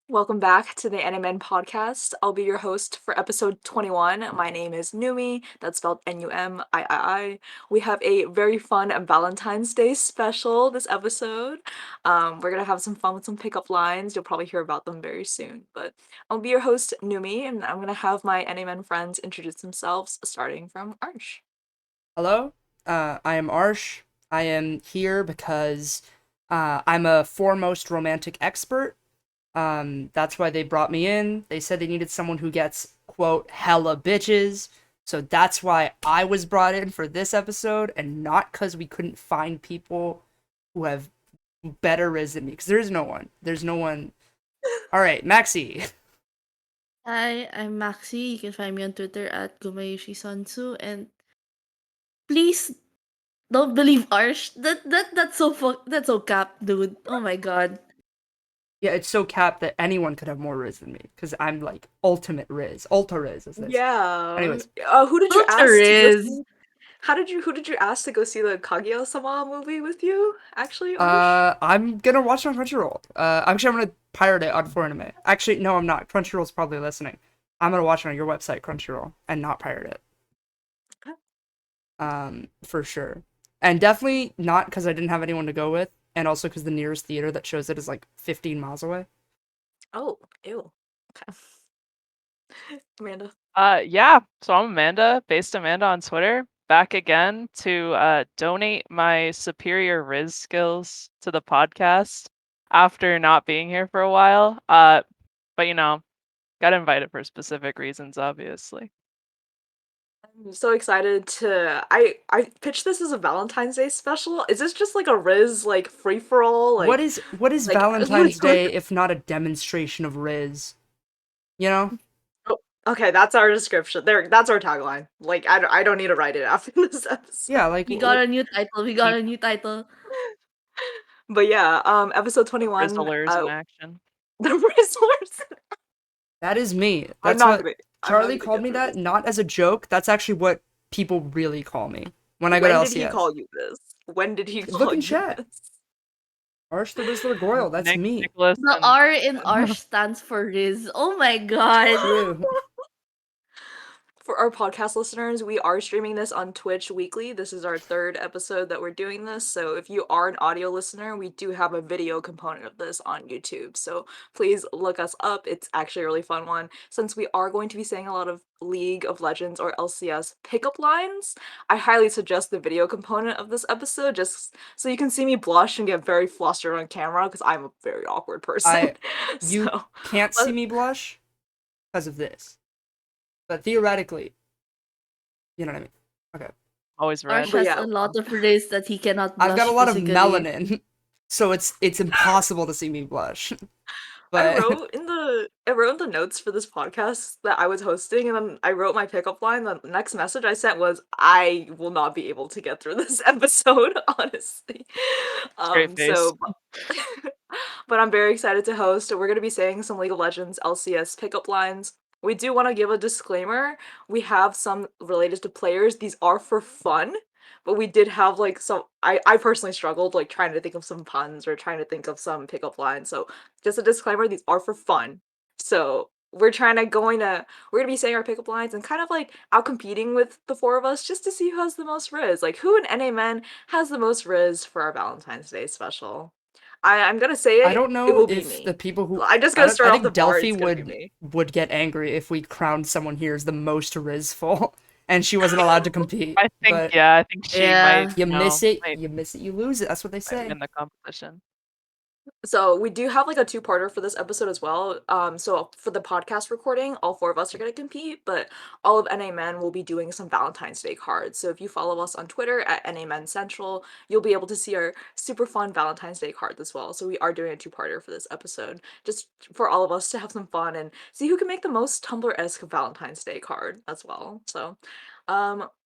Welcome back to the NAmen Podcast. I'll be your host for episode 21. My name is Numiii, that's spelled Numii. We have a very fun Valentine's Day special this episode. We're gonna have some fun with some pickup lines. You'll probably hear about them very soon. But I'll be your host, Numiii, and I'm gonna have my NAmen friends introduce themselves, starting from Arsh. Hello, I am Arsh. I am here because I'm a foremost romantic expert. That's why they brought me in. They said they needed someone who gets, quote, hella bitches. So that's why I was brought in for this episode, and not because we couldn't find people who have better riz than me, because there's no one. There's no one. All right, Maxi. Hi, I'm Maxi. You can find me on Twitter at Gumayushi Sansu. And please don't believe Arsh. That's so cap, dude. Oh my god. Yeah, it's so capped that anyone could have more riz than me, because I'm like ultimate riz, ultra riz, as they say. Yeah. Anyways, Who did you Filter ask to go is see? Who did you ask to go see the Kaguya-sama movie with you? Actually, Arsh? I'm gonna watch it on Crunchyroll. Actually, I'm gonna pirate it on 4Anime. Actually, no, I'm not. Crunchyroll's probably listening. I'm gonna watch it on your website, Crunchyroll, and not pirate it. For sure. And definitely not because I didn't have anyone to go with, and also because the nearest theater that shows it is like 15 miles away. Oh, ew. Okay. Amanda. Yeah. So I'm Amanda, based Amanda on Twitter, back again to donate my superior Riz skills to the podcast after not being here for a while. But got invited for specific reasons, obviously. I'm so excited to I pitched this as a Valentine's Day special. Is this just like a Riz like free for all What is like Valentine's Day if not a demonstration of Riz? You know? oh, okay, that's our description. There that's our tagline. Like I don't need to write it after this episode. Yeah, like we got a new title. We got a new title. But yeah, episode 21 Rizzlers in action. the Rizzlers. that is me. I'm That's not what gonna I'm not Charlie gonna called get me through that, this. not as a joke. That's actually what people really call me when I go to When did he LCS. call you this? When did he Look call in you chat. this? Arsh the Rizzler Goyle, that's me. Nicholas The and R in Arsh stands for Riz. Oh my god. True. For our podcast listeners, we are streaming this on Twitch weekly. This is our third episode that we're doing this. So if you are an audio listener, we do have a video component of this on YouTube. So please look us up. It's actually a really fun one. Since we are going to be saying a lot of League of Legends or LCS pickup lines, I highly suggest the video component of this episode just so you can see me blush and get very flustered on camera because I'm a very awkward person. I you So can't see let- me blush because of this. But theoretically, you know what I mean. Okay. always red. Arsh But has yeah, a lot of Riz that he cannot I've blush got a lot of physically. melanin, so it's impossible to see me blush. But I wrote in the notes for this podcast that I was hosting, and then I wrote my pickup line. The next message I sent was, "I will not be able to get through this episode, honestly." Straight face. So, but I'm very excited to host. We're gonna be saying some League of Legends LCS pickup lines. We do want to give a disclaimer. We have some related to players. These are for fun, but we did have like some. I personally struggled like trying to think of some puns or trying to think of some pickup lines. So just a disclaimer, these are for fun. So we're gonna be saying our pickup lines and kind of like out competing with the four of us just to see who has the most riz. Like who in NAmen has the most riz for our Valentine's Day special. I'm gonna say I it, don't it know will be if the me. people who I'm just I gonna don't I start off the think bar, Delphi it's gonna be would me. would get angry if we crowned someone here as the most rizful and she wasn't allowed to compete. But I think she might, Yeah. you miss it, might, you miss it, you lose it. That's what they might say. win the competition. So we do have like a two-parter for this episode as well. So for the podcast recording, all four of us are gonna compete, but all of NAmen will be doing some Valentine's Day cards. So if you follow us on Twitter at NAmen Central, you'll be able to see our super fun Valentine's Day cards as well. So we are doing a two-parter for this episode, just for all of us to have some fun and see who can make the most Tumblr-esque Valentine's Day card as well. So,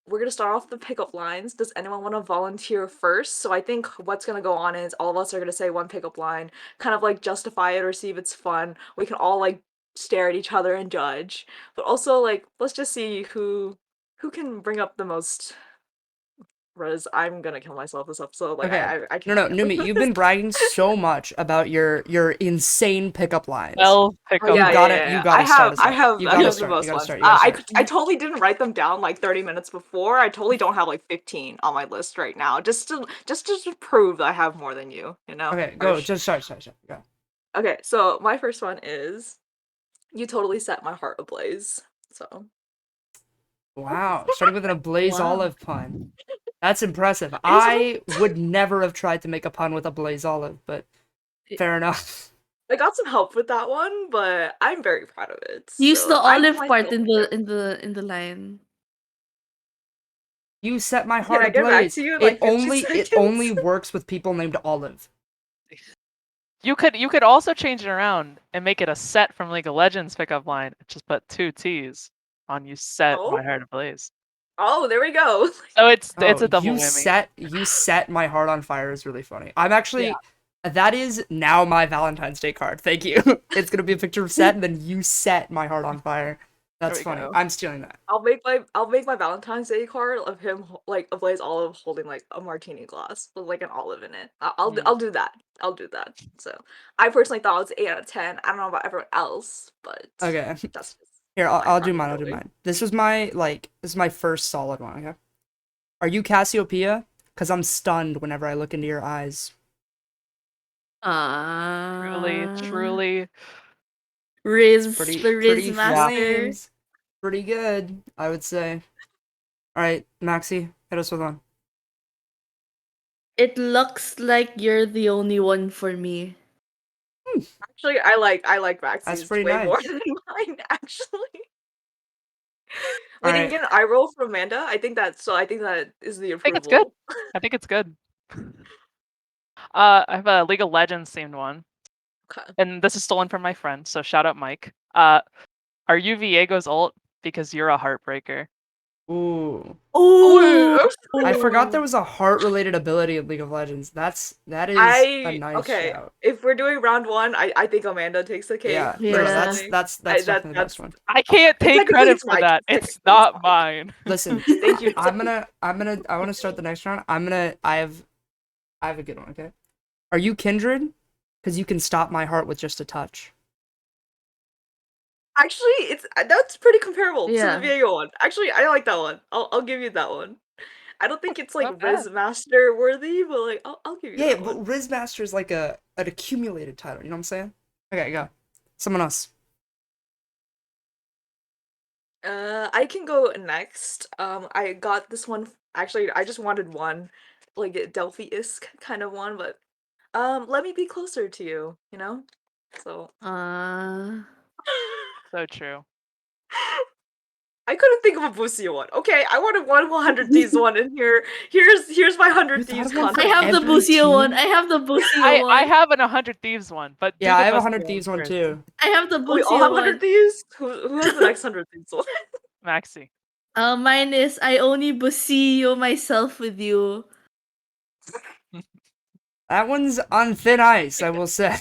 we're gonna start off the pickup lines. Does anyone want to volunteer first? So I think what's gonna go on is all of us are gonna say one pickup line, kind of like justify it or see if it's fun. We can all like stare at each other and judge, but also like let's just see who can bring up the most Riz, I'm gonna kill myself this episode. Like, Okay. I No, can't. Numiii, you've been bragging so much about your insane pickup lines. Well, Oh pickup. yeah, You gotta- yeah, you yeah. gotta start us I up. have You I gotta have the start, most you gotta ones. start, you gotta start. I totally didn't write them down like 30 minutes before. I totally don't have like 15 on my list right now. Just to prove that I have more than you. You know. Okay, go. Arsh. Just start. Go. Okay, so my first one is you totally set my heart ablaze. So Wow. Starting with an ablaze Wow. olive pun. That's impressive. is I would never have tried to make a pun with a blaze olive, but fair enough. I got some help with that one, but I'm very proud of it. Use the So I give olive part myself in yeah. the line. You set my Can heart I get back ablaze. to you in It like 50 only seconds? works with people named Olive. You could also change it around and make it a set from League of Legends pickup line. Just put 2 T's on you set Oh, my heart ablaze. oh, there we go. So it's Oh, a double you whammy. set my heart on fire is really funny. I'm actually that is now my Valentine's Day card. Thank you. It's gonna be a picture of set and then you set my heart on fire. That's we funny. go. I'm stealing that. I'll make my Valentine's Day card of him like a blaze olive holding like a martini glass with like an olive in it. I'll do that. I'll do that. So I personally thought it was 8 out of 10. I don't know about everyone else, but Okay. that's just Here, my I'll do private mine. I'll do feeling. mine. This is my first solid one. Okay. Are you Cassiopeia? Because I'm stunned whenever I look into your eyes. Truly. Riz, Pretty the Riz pretty master. flames. Pretty good, I would say. All right, Maxi, hit us with one. It looks like you're the only one for me. Actually, I like That's Maxi's pretty way more nice. than mine. Actually, we All didn't right. get an eye roll from Amanda. I think that is the I think it's good. approval. I think it's good. I have a League of Legends themed one, Okay. and this is stolen from my friend, so shout out Mike. Are you Viego's ult because you're a heartbreaker? Ooh. Oh, I forgot there was a heart-related ability in League of Legends. That is a nice okay. shout. If we're doing round one, I think Amanda takes the cake. Yeah, Yeah. no, Personally. that's definitely the best one. I can't take Technically, credit it's for Mike. that. Technically, It's it's not Mike. mine. Listen, Thank you. I want to start the next round. I have a good one, okay? Are you Kindred? Because you can stop my heart with just a touch. Actually, that's pretty comparable to Yeah. the Viego one. Actually, I like that one. I'll give you that one. I don't think it's like Not bad. Riz Master worthy, but like I'll give you Yeah, that but one. Riz Master is like an accumulated title. You know what I'm saying? Okay, go. Someone else. I can go next. I got this one. Actually, I just wanted one, like a Delphi-esque kind of one, but let me be closer to you. You know, so So true. I couldn't think of a Busia one. Okay, I wanted 100 Thieves one in here. Here's my You 100 thought Thieves of one for I content. have the every Busia one. team? I have the Busia I one. have an 100 Thieves one, but Yeah, do the I have a Busia 100 Thieves one first. too. I have the We all Busia have one. 100 Thieves. Who has the next 100 Thieves one? Maxi. Mine is I only Busio myself with you. That one's on thin ice, I will say.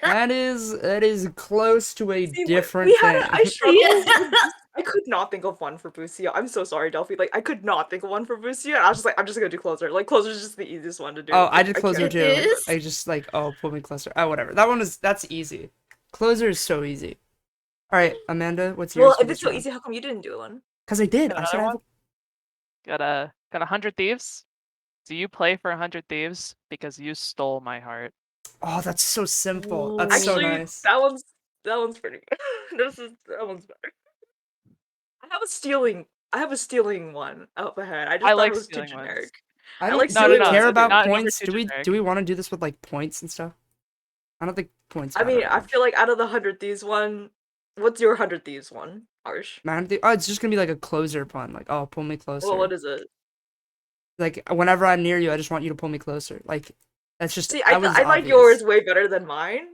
That is close to a See, different thing. I struggled. Yeah. with this. I could not think of one for Busia. I'm so sorry, Delphi. Like, I could not think of one for Busia. And I was just like, I'm just gonna do Closer. Like, Closer is just the easiest one to do. Oh, I Like, did closer can't- too. It is? I just like, oh, pull me closer. Oh, whatever. That's easy. Closer is so easy. All right, Amanda, what's yours? Well, for if it's this so round? easy, how come you didn't do one? Cause I did. Got I said another I have. Got 100 Thieves? Do you play for 100 Thieves? Because you stole my heart. Oh, that's so simple. That's so Actually, nice. that one's pretty good. That one's better. I have a stealing one up ahead. I just I thought like it was too stealing ones. generic. I I like don't. Do we stealing care ones, about not never points? too Do we generic. want to do this with like points and stuff? I don't think points. I Matter mean, that I much. feel like out of the 100 Thieves one, what's your 100 Thieves one, Arsh? Oh, it's just gonna be like a closer pun. Like, oh, pull me closer. Well, what is it? Like whenever I'm near you, I just want you to pull me closer. Like that's just. See, I was like obvious. yours way better than mine.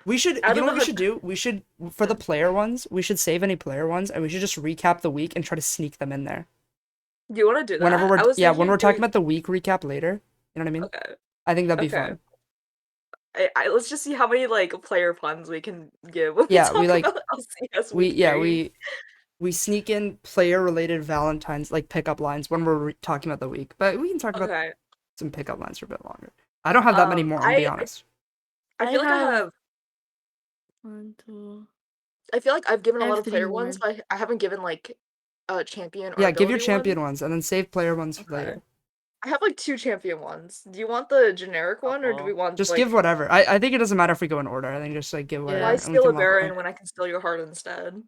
We should. Out You of know what the we should do? We should for the player ones. We should save any player ones, and we should just recap the week and try to sneak them in there. Do you want to do that? Whenever I was when thinking we're of talking doing- about the week recap later. You know what I mean? Okay. I think that'd be Okay. fun. Let's just see how many like player puns we can give when Yeah, we we, talk like- about LCS week 3. we sneak in player-related Valentines, like pickup lines, when we're talking about the week. But we can talk about Okay. some pickup lines for a bit longer. I don't have that many more, I'll be honest. I I feel like I have have. 1, 2. I feel like I've given I a lot have of 3 player more. ones, but I haven't given like champion or Yeah, give your ability champion ones. ones, and then save player ones for Okay. later. I have like 2 champion ones. Do you want the generic one, or do we want Just like? give whatever. I think it doesn't matter if we go in order. I think just like give whatever, Yeah. Why and we steal a can walk Baron away. when I can steal your heart instead?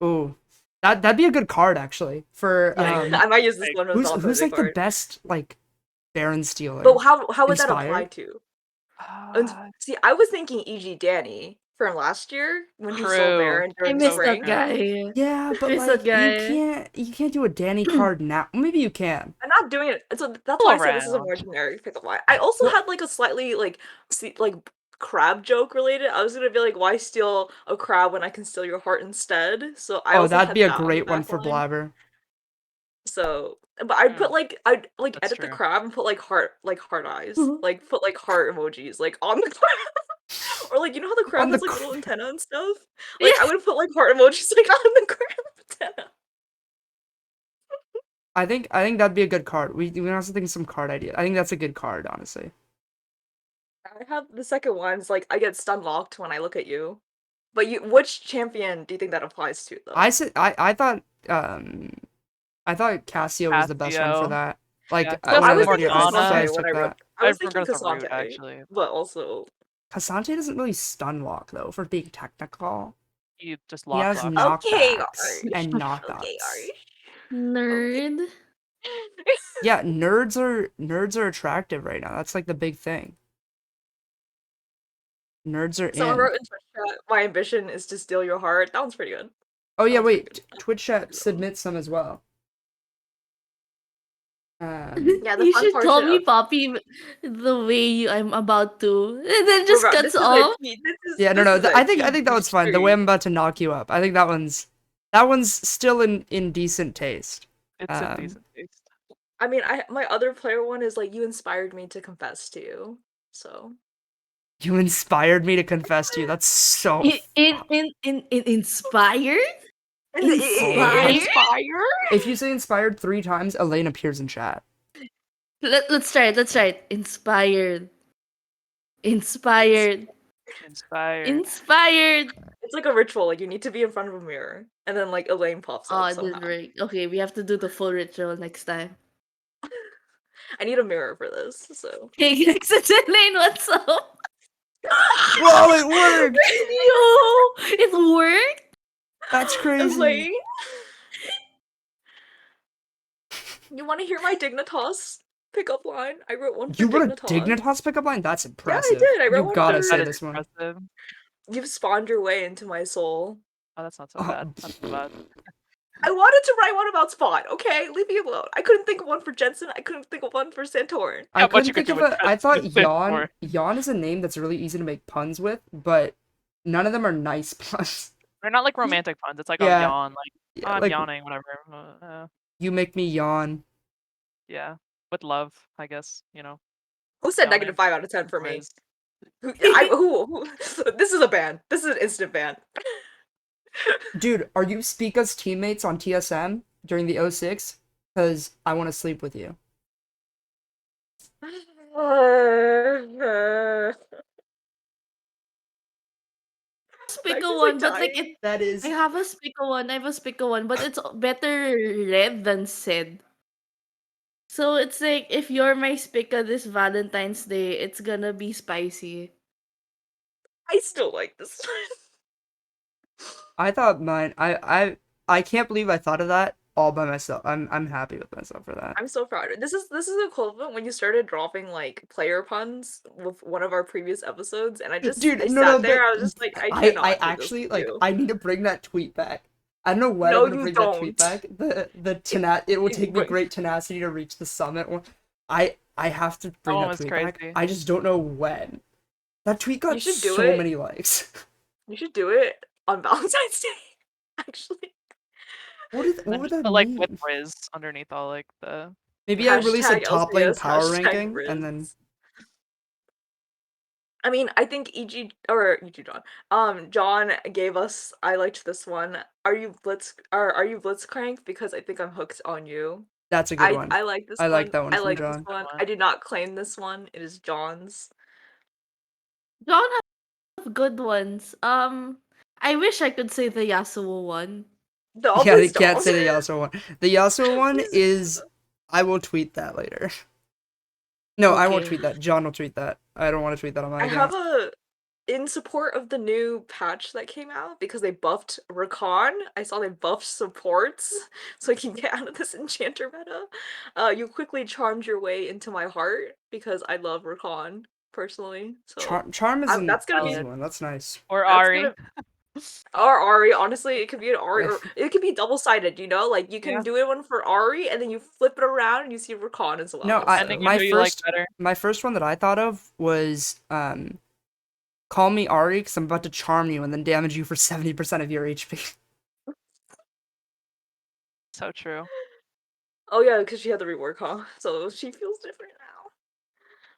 Ooh, that'd be a good card actually. For Yeah. I might use this one as who's Valentine's like the card. best like Baron stealer? But how would that apply Inspired? to? And see, I was thinking E.G. Danny from last year when he stole True. Baron I during miss So that spring. guy. Yeah, but Miss that like you guy. can't do a Danny card now. Maybe you can. I'm not doing it. So that's All why I said this is a around. more generic pickup line. I also Well- had like a slightly like crab joke related. I was gonna be like, why steal a crab when I can steal your heart instead? So I Oh, also that'd had be a that on the great one back for line. Blabber. So, but I'd put I'd like That's edit the true. crab and put like heart eyes, like put like heart emojis like on the crab, or like you know how the crab On has the like little crab. antenna and stuff. Yeah. Like I would put like heart emojis like on the crab antenna. I think that'd be a good card. We can also think of some card idea. I think that's a good card, honestly. I have the second one. It's like I get stun locked when I look at you. But which champion do you think that applies to though? I thought Cassio was the best one for Casio. that. Like Yeah, No, when I I was looked at thinking your eyes, Morgana. your Cassante eyes when took I wrote. that. I was I'd thinking regard the root Cassante, actually. but also Cassante doesn't really stun lock though, for being technical. You just He has lock. okay, knockbacks Arsh. and Okay, knockouts. Nerd. Yeah, nerds are attractive right now. That's like the big thing. Nerds are Someone in. wrote in Twitch chat, "My ambition is to steal your heart." That one's pretty good. Oh yeah, That one's pretty wait. good. Twitch chat submit some as well. Yeah, the You fun should part call should me Poppy the way I'm about to. And then Bro, just cuts this is a off. key. Yeah, no, This no. is a I think key that one's fine. The way stream. I'm about to knock you up. I think that one's still in decent taste. It's in decent taste. I mean, my other player one is like you inspired me to confess to you. So You inspired me to confess to you. That's so. Inspired? Inspired? Inspired? If you say inspired 3 times, Elaine appears in chat. Let's try it. Let's try it. Inspired. Inspired. Inspired. Inspired. It's like a ritual. Like you need to be in front of a mirror, and then like Elaine pops Oh, up this is somehow. right. Okay, we have to do the full ritual next time. I need a mirror for this. So Hey, next to Elaine, what's up? Whoa, it worked! Yo, it worked. That's crazy. Elaine, you want to hear my Dignitas pickup line? I wrote one for You wrote a Dignitas. Dignitas pickup line? That's Yeah, impressive. I did. I wrote You one gotta for- say That this is one. impressive. You've spawned your way into my soul. Oh, that's not so Oh. bad. Not so bad. I wanted to write one about Spawn. Okay, leave me alone. I couldn't think of one for Jensen. I couldn't think of one for Santorin. I Not much couldn't you could think do of with a. I thought Jensen Yawn. more. Yawn is a name that's really easy to make puns with, but none of them are nice puns. They're not like romantic puns. It's like Yeah. a yawn. Like Yeah, oh, I'm like, yawning. Whatever. You make me yawn. Yeah. With love, I guess. You know. Who said Yawning. -5 out of 10 for me? Riz. Who? This is a ban. This is an instant ban. Dude, are you Spica's teammates on TSM during the 06? Because I want to sleep with you. Spica just, one, like, but like dying. it. That is. I have a Spica one. I have a Spica one, but it's better read than said. So it's like if you're my Spica this Valentine's Day, it's gonna be spicy. I still like this I thought mine. I can't believe I thought of that all by myself. I'm happy with myself for that. I'm so proud. This is equivalent when you started dropping like player puns with one of our previous episodes, and I just Dude, I no, sat no, there. I was just like, I cannot. I do this actually with like. you. I need to bring that tweet back. I don't know when No, I'm gonna you bring that tweet don't. back. It will take me But- great tenacity to reach the summit one. I have to bring Oh, that it's tweet back. crazy. I just don't know when. That tweet got You should do so it. many likes. You should do it on Valentine's Day. Actually, What And would just that put, like mean? with Riz underneath all like the. Maybe I release a Hashtag top lane LCS, power hashtag ranking and then Riz. I mean, I think John gave us. I liked this one. Are you Blitzcrank? Because I think I'm hooked on you. That's a good one. I like this I like one. that one I from like this John. one. I did not claim this one. It is John's. John have good ones. I wish I could say the Yasuo one. No, Yeah, they please can't don't. say the Yasuo one. The Yasuo one Please is. I will tweet that later. No, I won't Okay. tweet that. John will tweet that. I don't want to tweet that on my I have account. in support of the new patch that came out because they buffed Rakan. I saw they buffed supports so I can get out of this enchanter meta. You quickly charmed your way into my heart because I love Rakan personally. So Charm is an that's gonna be easy one. That's nice. Or that's Ari. gonna or Ari. Honestly, it could be an Ari or If- it could be double sided. You know, like you can Yeah. do it one for Ari and then you flip it around and you see Rakan as No, well. Depending on So. who you like better. my first one that I thought of was call me Ari because I'm about to charm you and then damage you for 70% of your HP. So true. Oh yeah, because she had the rework, huh? So she feels different now.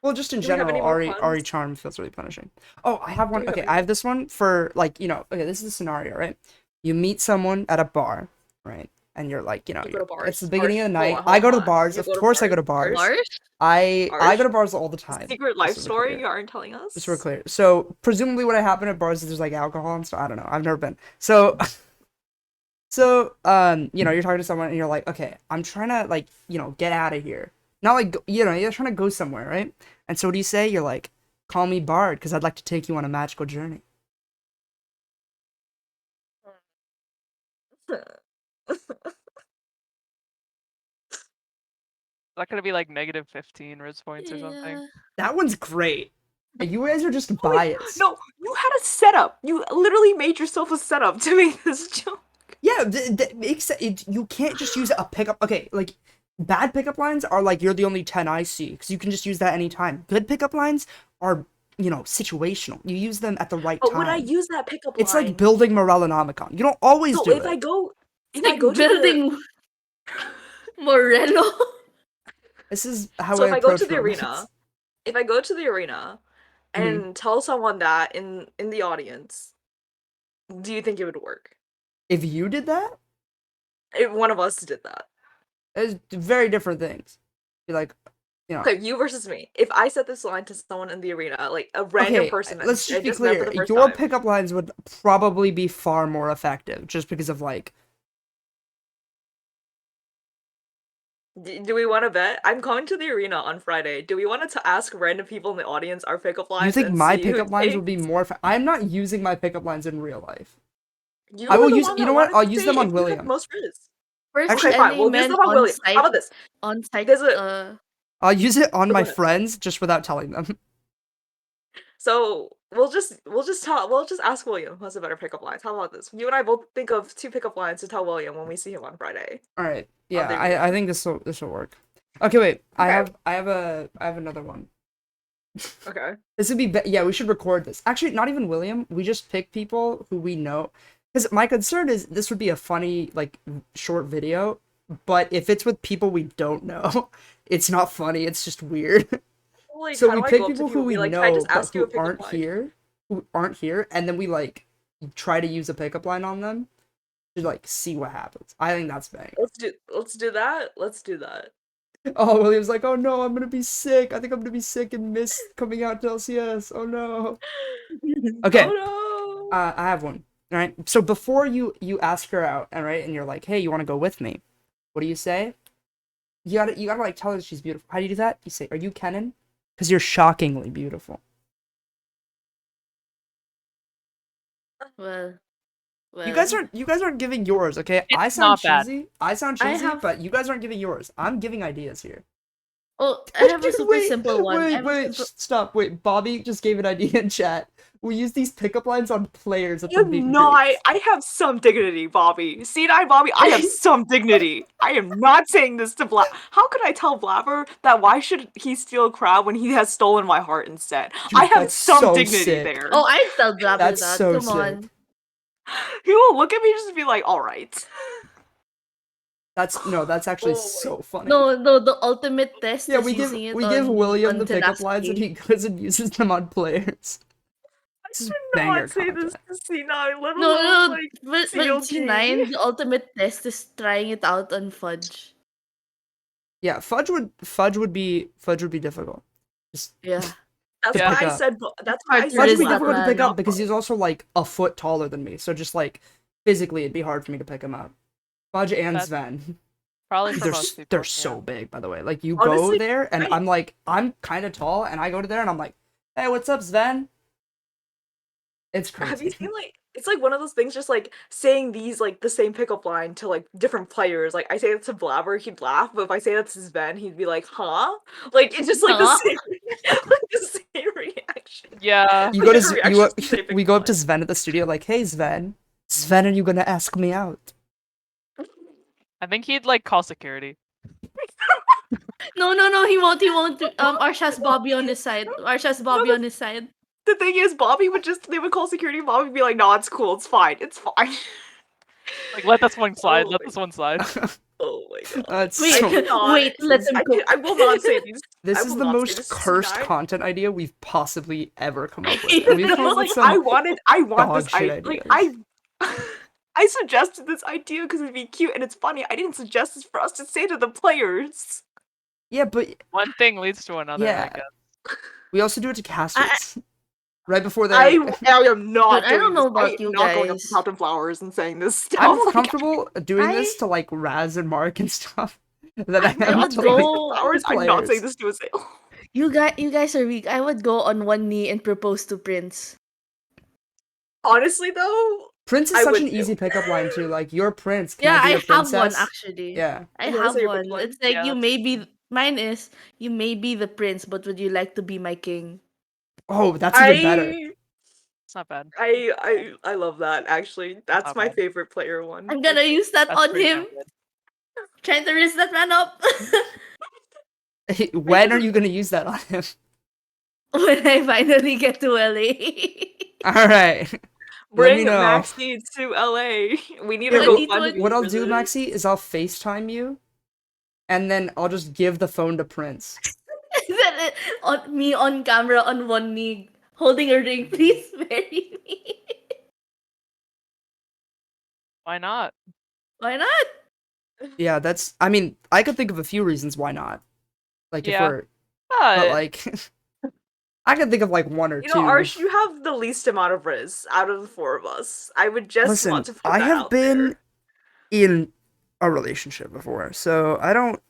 Well, just in Do we have general, any more Ari puns? charm feels really punishing. Oh, I have Do one. we have Okay, any I more? have this one for like okay, this is a scenario, right? You meet someone at a bar, right? And you're like, You go to it's the bars. beginning of the Hold night. on, I hold go to on. bars. You Of go to course, I go to bars? bars. Arsh? I go to Arsh? bars all the time. Secret life Just to be story clear. you aren't telling us? Just to be clear. So presumably, what happened at bars is there's like alcohol and stuff. I don't know. I've never been. So you're talking to someone and you're like, okay, I'm trying to like, get out of here. Not like, you're trying to go somewhere, right? And so what do you say? You're like, call me Bard because I'd like to take you on a magical journey. Is that gonna be like -15 Riz points or something? Yeah. That one's great. And you guys are just Oh, wait, biased. no, you had a setup. You literally made yourself a setup to make this joke. Yeah, that makes it. You can't just use a pickup. Okay, like bad pickup lines are like you're the only 10 I see because you can just use that anytime. Good pickup lines are situational. You use them at the right But time. when I use that pickup It's line, like building Morellonomicon. You don't always so do if it. I go, if I Like go to the, building Morello. This is how so I if I go to approach the romance. arena, if I go to the arena Mhm. and tell someone that in the audience, do you think it would work? If you did that, If one of us did that. it's very different things. Be like, Okay, you versus me. If I said this line to someone in the arena, like a random okay, person that let's I just be just met for clear. the first Your time. pickup lines would probably be far more effective just because of like. Do we want to bet? I'm going to the arena on Friday. Do we want to ask random people in the audience our pickup You lines think and my see who pickup lines would takes? be more? I'm not using my pickup lines in real life. You I were will the use. one You that know what? wanted I'll to use say them if on you had William. most riz. First Actually, Okay, fine. We'll use NAmen them on on William. How site. about this? On site. There's a I'll use it on go my ahead. friends just without telling them. So we'll just ask William who has a better pickup lines. How about this? You and I both think of 2 pickup lines to tell William when we see him on Friday. All right. On Yeah, the I arena. think this will work. Okay, wait. Okay. I have another one. Okay. This would be yeah. We should record this. Actually, not even William. We just pick people who we know. Because my concern is this would be a funny like short video, but if it's with people we don't know, it's not funny. It's just weird. Like, So how we do I pick go up to people people who and be we like, can I know just but ask you a who pickup aren't line? here, and then we like try to use a pickup line on them to like see what happens. I think that's bang. Let's do that. Let's do that. Oh, William's like, oh no, I'm gonna be sick. I think I'm gonna be sick and miss coming out to LCS. Oh no. Okay, Oh no. I have one. All right. So before you ask her out, all right, and you're like, hey, you want to go with me? What do you say? You gotta like tell her she's beautiful. How do you do that? You say, are you Kenan? Because you're shockingly beautiful. Well, You guys aren't giving yours, okay? It's I sound not bad. cheesy. I sound I cheesy, have- but you guys aren't giving yours. I'm giving ideas here. Oh, I have a Dude, super simple one. I have a Wait, simple- stop. Wait, Bobby just gave an idea in chat. We use these pickup lines on players at I the meet am and not. greets. I have some dignity, Bobby. See, I, Bobby, I have some dignity. I am not saying this to Blab. How could I tell Blabber that why should he steal crab when he has stolen my heart instead? Dude, I have that's some so dignity sick. there. Oh, I tell Blabber That's that. so Come sick. on. He will look at me and just be like, all right. That's actually Oh my so funny. No, the ultimate test Yeah, is we using it give William on the pickup lines and tenacity. he goes and uses them on players. This is I banger not say this content. to C9, let No, alone no, like but CLG. C9, the ultimate test is trying it out on Fudge. Yeah, fudge would be difficult. Just Yeah. That's to why pick I up. said that's why Hard I to said Fudge would be risk that difficult to pick man. up because he's also like a foot taller than me. So just like physically, it'd be hard for me to pick him up. Fudge and That's Sven. probably for They're most people. they're yeah. so big, by the way. Like you go Honestly, there, and I'm kind of tall, and I go to there, and I'm like, hey, what's up, Sven? It's have you crazy. seen like it's like one of those things just like saying these like the same pickup line to like different players. Like I say that to Blabber, he'd laugh, but if I say that to Sven, he'd be like, huh? Like it's just like the Huh? same like the same reaction. Yeah. You Like, go to different you reactions to the same we pickup go up to line. Sven at the studio, like, hey, Sven, are you gonna ask me out? I think he'd like call security. No, he won't. He won't. Arsh has Bobby on his side. Arsh has Bobby on his side. The thing is, Bobby would just they would call security. Bobby would be like, "No, it's cool. It's fine. It's fine." Like, let this one slide. Oh Let my, this one slide. oh my god! That's Wait, I so. cannot. wait, let him cook. I will not say these. This I is will the not say most this to cursed C9. content idea we've possibly ever come up with. You And we've know, come up Like with some I want dog this. shit I ideas. like I suggested this idea because it'd be cute and it's funny. I didn't suggest this for us to say to the players. Yeah, but One thing leads to another, I yeah, guess. we also do it to I, casters right before I they. am not dude, I don't doing this. know I about am you not going up to guys. Captain Flowers and saying this stuff. I'm more Like, comfortable doing this I to like Raz and Mark and stuff than I I'm am not would to saying like this to go. Flowers. I'm not saying players. this to a sale. You guys are weak. I would go on one knee and propose to Prince. Honestly, though, Prince is I such would an easy too. pickup line too. Like, you're Prince. Can Yeah, I be I your have one princess? actually. Yeah. I You want to have say your one. pickup line? It's like Yeah, you that's may be. Mine is you may be the prince, but would you like to be my king? Oh, that's even better. it's not bad. I love that. Actually, that's Not my bad. favorite player one. I'm gonna use that That's on pretty him. damn good. Trying to raise that man up. When are you gonna use that on him? When I finally get to LA. All right. Let me Bring know. Maxi to LA. We need a Here, GoFundMe what I'll for do, this. Maxi, is I'll FaceTime you, and then I'll just give the phone to Prince. Then on me on camera on one knee, holding a ring. Please marry me. Why not? Why not? Yeah, that's. I mean, I could think of a few reasons why not. Like if Yeah. we're, but But like, I can think of like one or You two. know, Arsh, you have the least amount of Riz out of the four of us. I would just want Listen, to put I that have out been there. in a relationship before, so I don't.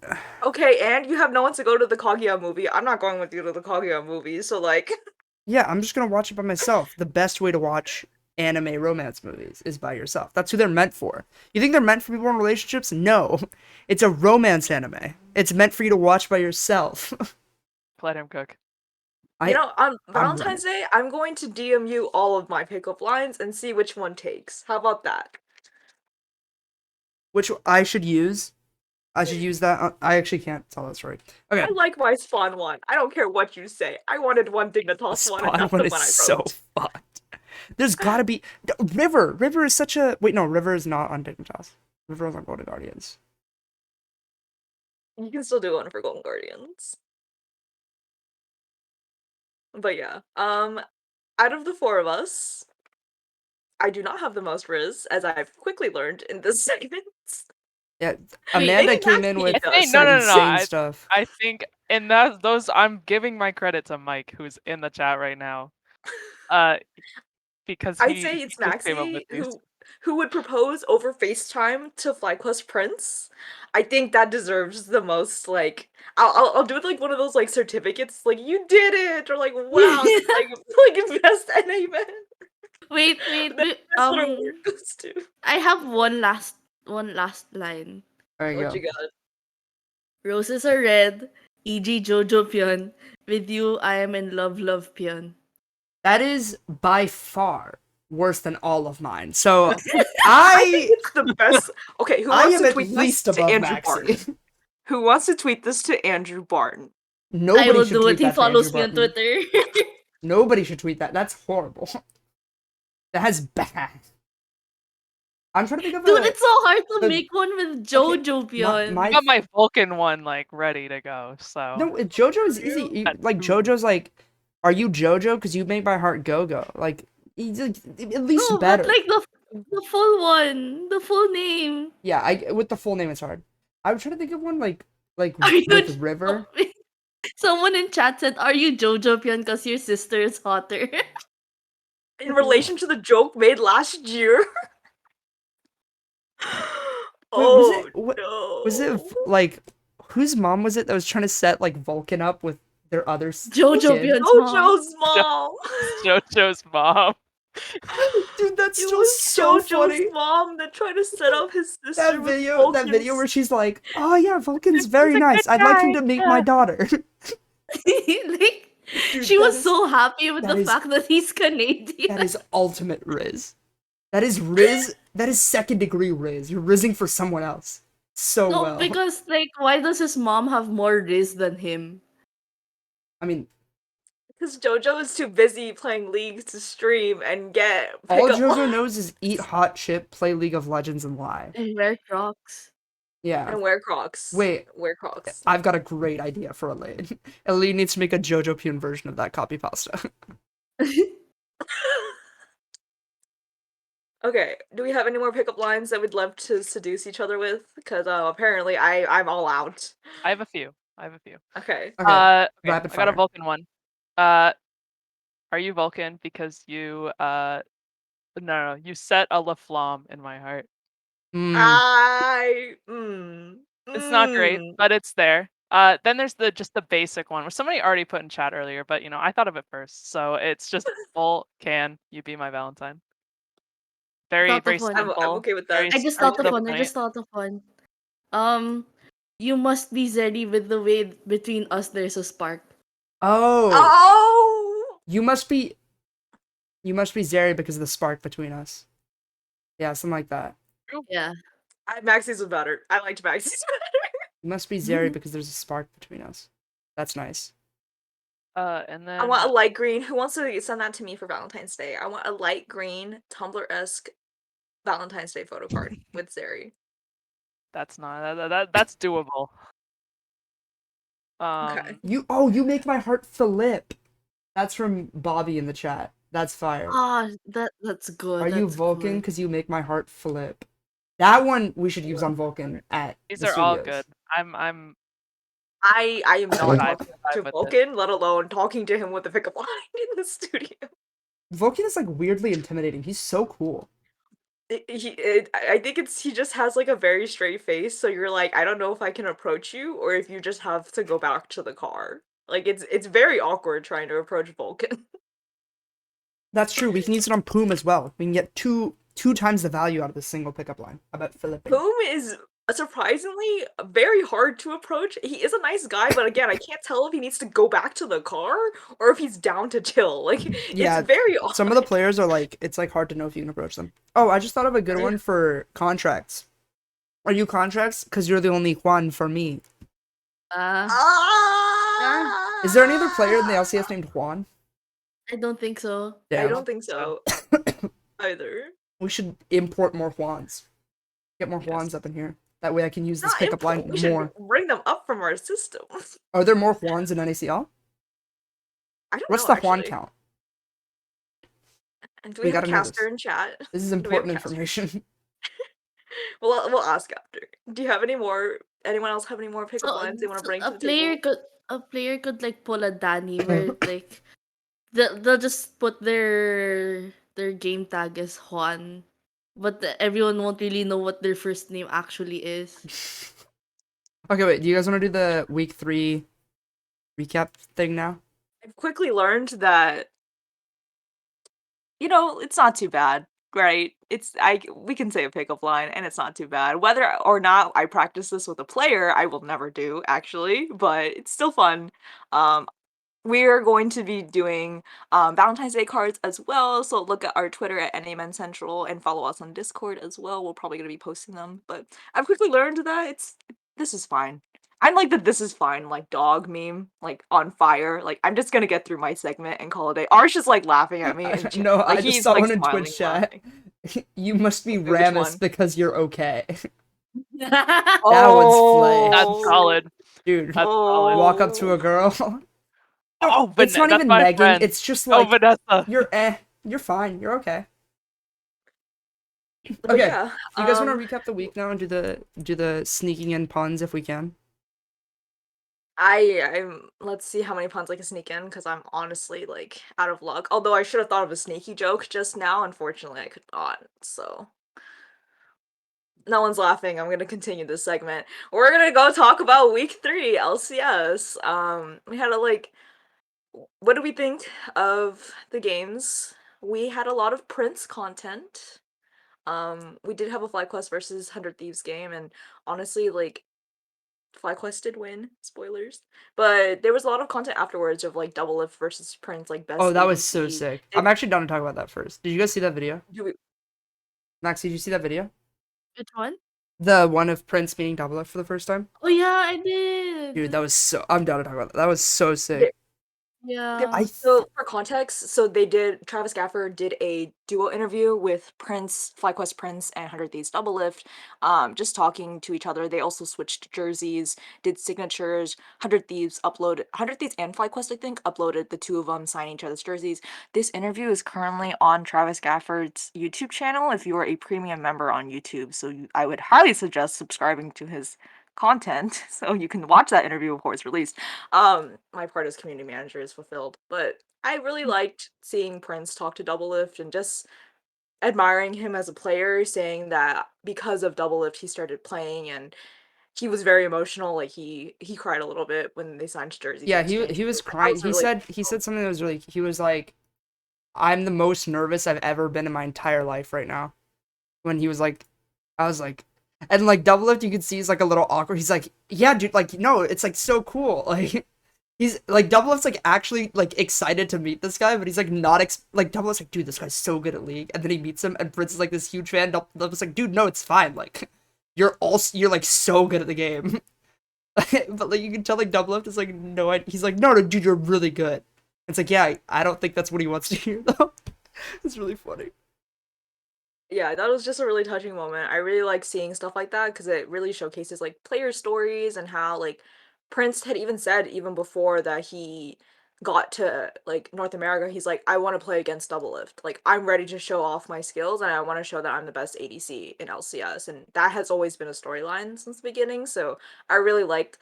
Okay, and you have no one to go to the Kaguya movie. I'm not going with you to the Kaguya movie, so like Yeah, I'm just gonna watch it by myself. The best way to watch anime romance movies is by yourself. That's who they're meant for. You think they're meant for people in relationships? No. It's a romance anime. It's meant for you to watch by yourself. let him cook. you know, on I'm Valentine's Day, I'm going to DM you all of my pickup lines and see which one takes. How about that? which I should use. I should use that. I actually can't tell that story. Okay. I like my spawn one. I don't care what you say. I wanted one Dignitas one, and Spawn that's one the is one I so wrote. fucked. There's gotta be River. River is such a wait. No, River is not on Dignitas. River is on Golden Guardians. You can still do one for Golden Guardians. But yeah, out of the four of us, I do not have the most Riz, as I've quickly learned in this segment. Yeah, Amanda maybe came in Maxi with does. I think some no. insane stuff. I think in that those I'm giving my credit to Mike, who's in the chat right now. Because I'd he say it's just came up Maxi with these. who would propose over FaceTime to Flyquest Prince. I think that deserves the most like I'll do it like one of those like certificates like you did it or like wow like best NAmen. Wait, That- That's what award goes to. I have one last line. There you What go. you got? Roses are red, e.g. Jojo Pion. With you, I am in love, Pion. That is by far worse than all of mine. So I think I it's the best. Okay, who I wants am to at tweet this least to above Andrew Barton? Maxi. Who wants to tweet this to Andrew Barton? I Nobody will should do tweet it. He that to Andrew follows me on Barton. Twitter. Nobody should tweet that. That's horrible. That's bad. I'm trying to think of Dude, it's so hard to the- make one with JoJo Pion. my I got my Vulcan one like ready to go. So no, JoJo is easy. Like JoJo's like, are you JoJo? Because you make my heart go. Like, he's like, at least No, better. but like the full one, the full name. Yeah, I with the full name it's hard. I was trying to think of one like Are you with River. Someone in chat said, "Are you JoJo Pion because your sister is hotter?" In relation to the joke made last year. Oh no. Was it like whose mom was it that was trying to set like Vulcan up with their other JoJo kid? Pion's mom. JoJo's mom? JoJo's mom. Dude, that's It still was so JoJo's funny. mom that tried to set up his sister That with video Vulcan's. where she's like, "Oh yeah, Vulcan's very a nice. good I'd like him guy, to meet yeah." my daughter." Like, Dude, she that was is- so happy with that the is- fact that he's Canadian. That is ultimate Riz. That is Riz. That is second degree Riz. You're rizzing for someone else so No, well. because like, why does his mom have more riz than him? I mean, Because JoJo is too busy playing League to stream and get all pickup JoJo lines knows is eat hot chip, play League of Legends, and lie. And wear Crocs. Yeah. and wear Crocs. Wait. Wear Crocs. I've got a great idea for Elaine. Elaine needs to make a JoJo Pune version of that copy pasta. Okay, do we have any more pickup lines that we'd love to seduce each other with? Because apparently I'm all out. I have a few. Okay. Okay, Okay, rapid I got a fire. Vulcan one. Are you Vulcan because you no, you set a La Flamme in my heart. It's It's not great, but it's there. Then there's just the basic one, which somebody already put in chat earlier, but I thought of it first, so it's just full can you be my Valentine? Very Thought very of one. simple. I'm okay with that. very I just straight thought to of the one. I point. just thought of one. You must be Zeddy with the way between us there's a spark. Oh, Oh! you must be Zeri because of the spark between us. Yeah, something like that. Yeah. Maxi's was better. I liked Maxi's better. You must be Zeri because there's a spark between us. That's nice. And then I want a light green. Who wants to send that to me for Valentine's Day? I want a light green Tumblr-esque Valentine's Day photo card with Zeri. that's not that's doable. Okay. You make my heart Philip. That's from Bobby in the chat. That's fire. Ah, that's good. Are you that's Vulcan? good. Because you make my heart Philip. That one we should use on Vulcan at These the are all studios. good. I'm I am not vibe- talking vibe to with it. Vulcan, let alone talking to him with a pickup line in the studio. Vulcan is like weirdly intimidating. He's so cool. I think he just has like a very straight face, so you're like, I don't know if I can approach you or if you just have to go back to the car. Like it's very awkward trying to approach Vulcan. That's true. We can use it on Poom as well. We can get two times the value out of a single pickup line. How about Philip? Poom is surprisingly very hard to approach. He is a nice guy, but again, I can't tell if he needs to go back to the car or if he's down to chill. Like Yeah, it's very odd. Some of the players are like, it's like hard to know if you can approach them. Oh, I just thought of a good one for contracts. Are you contracts? Because you're the only one for me. Is there any other player in the LCS named Juan? I don't think so. I Damn. don't think so either. We should import more Juans. Get more Juans Yes. up in here. That way I can use this Not pickup line import, we more. should bring them up from our system. Are there more Juans in NACL? I don't What's know, the Juan actually. count? And do We we have gotta know Caster in chat? This is Do we have important Caster? information. We'll ask after. Do you have any more? Anyone else have any more pickup So, lines they want to bring a to the player table? could like pull a Danny where like they'll just put their game tag as Juan, but everyone won't really know what their first name actually is. Okay, wait. Do you guys want to do the week 3 recap thing now? I've quickly learned that it's not too bad, right? We can say a pickup line and it's not too bad. Whether or not I practice this with a player, I will never do actually, but it's still fun. We're going to be doing Valentine's Day cards as well, so look at our Twitter at NAmen Central and follow us on Discord as well. We're probably going to be posting them, but I've quickly learned that this is fine. I'm like the "this is fine" like dog meme, like on fire. Like I'm just gonna get through my segment and call it a day. Arsh is like laughing at me. No, like, I just he's, saw like, one in smiling, Twitch chat. laughing. You must be Okay, which Ramus one? because you're okay. That one's flay. That's solid. Dude, That's solid. walk up to a girl. No, Oh, it's not that's even my negging. friend. It's just Oh, like Vanessa. you're fine. You're okay. But Okay. yeah, Do you guys want to recap the week now and do the sneaking in puns if we can? I'm let's see how many puns I can sneak in because I'm honestly like out of luck. Although I should have thought of a sneaky joke just now, unfortunately I could not. So no one's laughing. I'm gonna continue this segment. We're gonna go talk about week 3 LCS. We had a like, what do we think of the games? We had a lot of Prince content. We did have a Flyquest versus 100 Thieves game, and honestly, like, Flyquest did win, spoilers. But there was a lot of content afterwards of like Double Lift versus Prince, like Oh, best that was so ADC. sick. I'm It, actually down to talk about that first. Did you guys see that video? do we, Maxi, did you see that video? Which one? The one of Prince meeting Double F for the first time? Oh yeah, I Dude, did. that was so. I'm down to talk about that. That was so sick. Yeah. So for context, so they did Travis Gafford did a duo interview with Prince, FlyQuest Prince, and 100 Thieves Double Lift, just talking to each other. They also switched jerseys, did signatures. 100 Thieves and FlyQuest, I think, uploaded the two of them signing each other's jerseys. This interview is currently on Travis Gafford's YouTube channel if you are a premium member on YouTube. So I would highly suggest subscribing to his content so you can watch that interview before it's released. My part as community manager is fulfilled, but I really liked seeing Prince talk to Double Lift and just admiring him as a player, saying that because of Double Lift he started playing, and he was very emotional. Like he cried a little bit when they signed jerseys Yeah, and he exchanged. he was That crying. was really He said something that was really. He was like, "I'm the most nervous I've ever been in my entire life right now." When he was like, I was like, and like Double Lift, you could see he's like a little awkward. He's like, "Yeah, dude, like no, it's like so cool." Like he's like Double Lift's like actually like excited to meet this guy, but he's like not like Double Lift's like, "Dude, this guy's so good at League," and then he meets him, and Prince is like this huge fan. Double Lift's like, "Dude, no, it's fine. Like you're like so good at the game." But like you can tell like Double Lift is like no, he's like no, dude, you're really good. It's like yeah, I don't think that's what he wants to hear though. It's really funny. Yeah, that was just a really touching moment. I really like seeing stuff like that because it really showcases like player stories and how like Prince had even said even before that he got to like North America, he's like, I want to play against Double Lift. Like I'm ready to show off my skills and I want to show that I'm the best ADC in LCS. And that has always been a storyline since the beginning. So I really like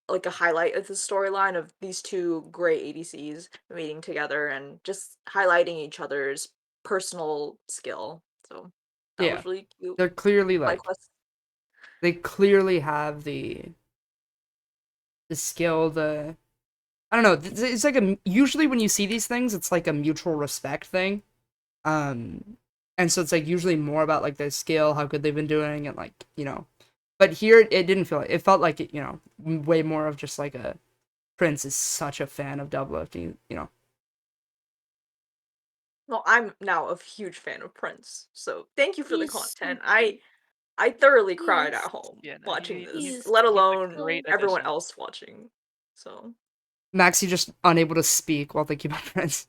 a highlight of the storyline of these two great ADCs meeting together and just highlighting each other's personal skill. So that Yeah, was really cute. they're clearly like FlyQuest. they clearly have the skill, the I don't know. It's like a usually when you see these things, it's like a mutual respect thing. Um, and so it's like usually more about like their skill, how good they've been doing, and like But here it didn't feel like it felt like it, way more of just like a Prince is such a fan of Double Lift, Well, I'm now a huge fan of Prince, so thank you for the He's so content. cute. I thoroughly cried at Yes. home Yeah, no, watching this, He's let he's a alone so great everyone addition. else watching. So Maxi just unable to speak while thinking about Prince.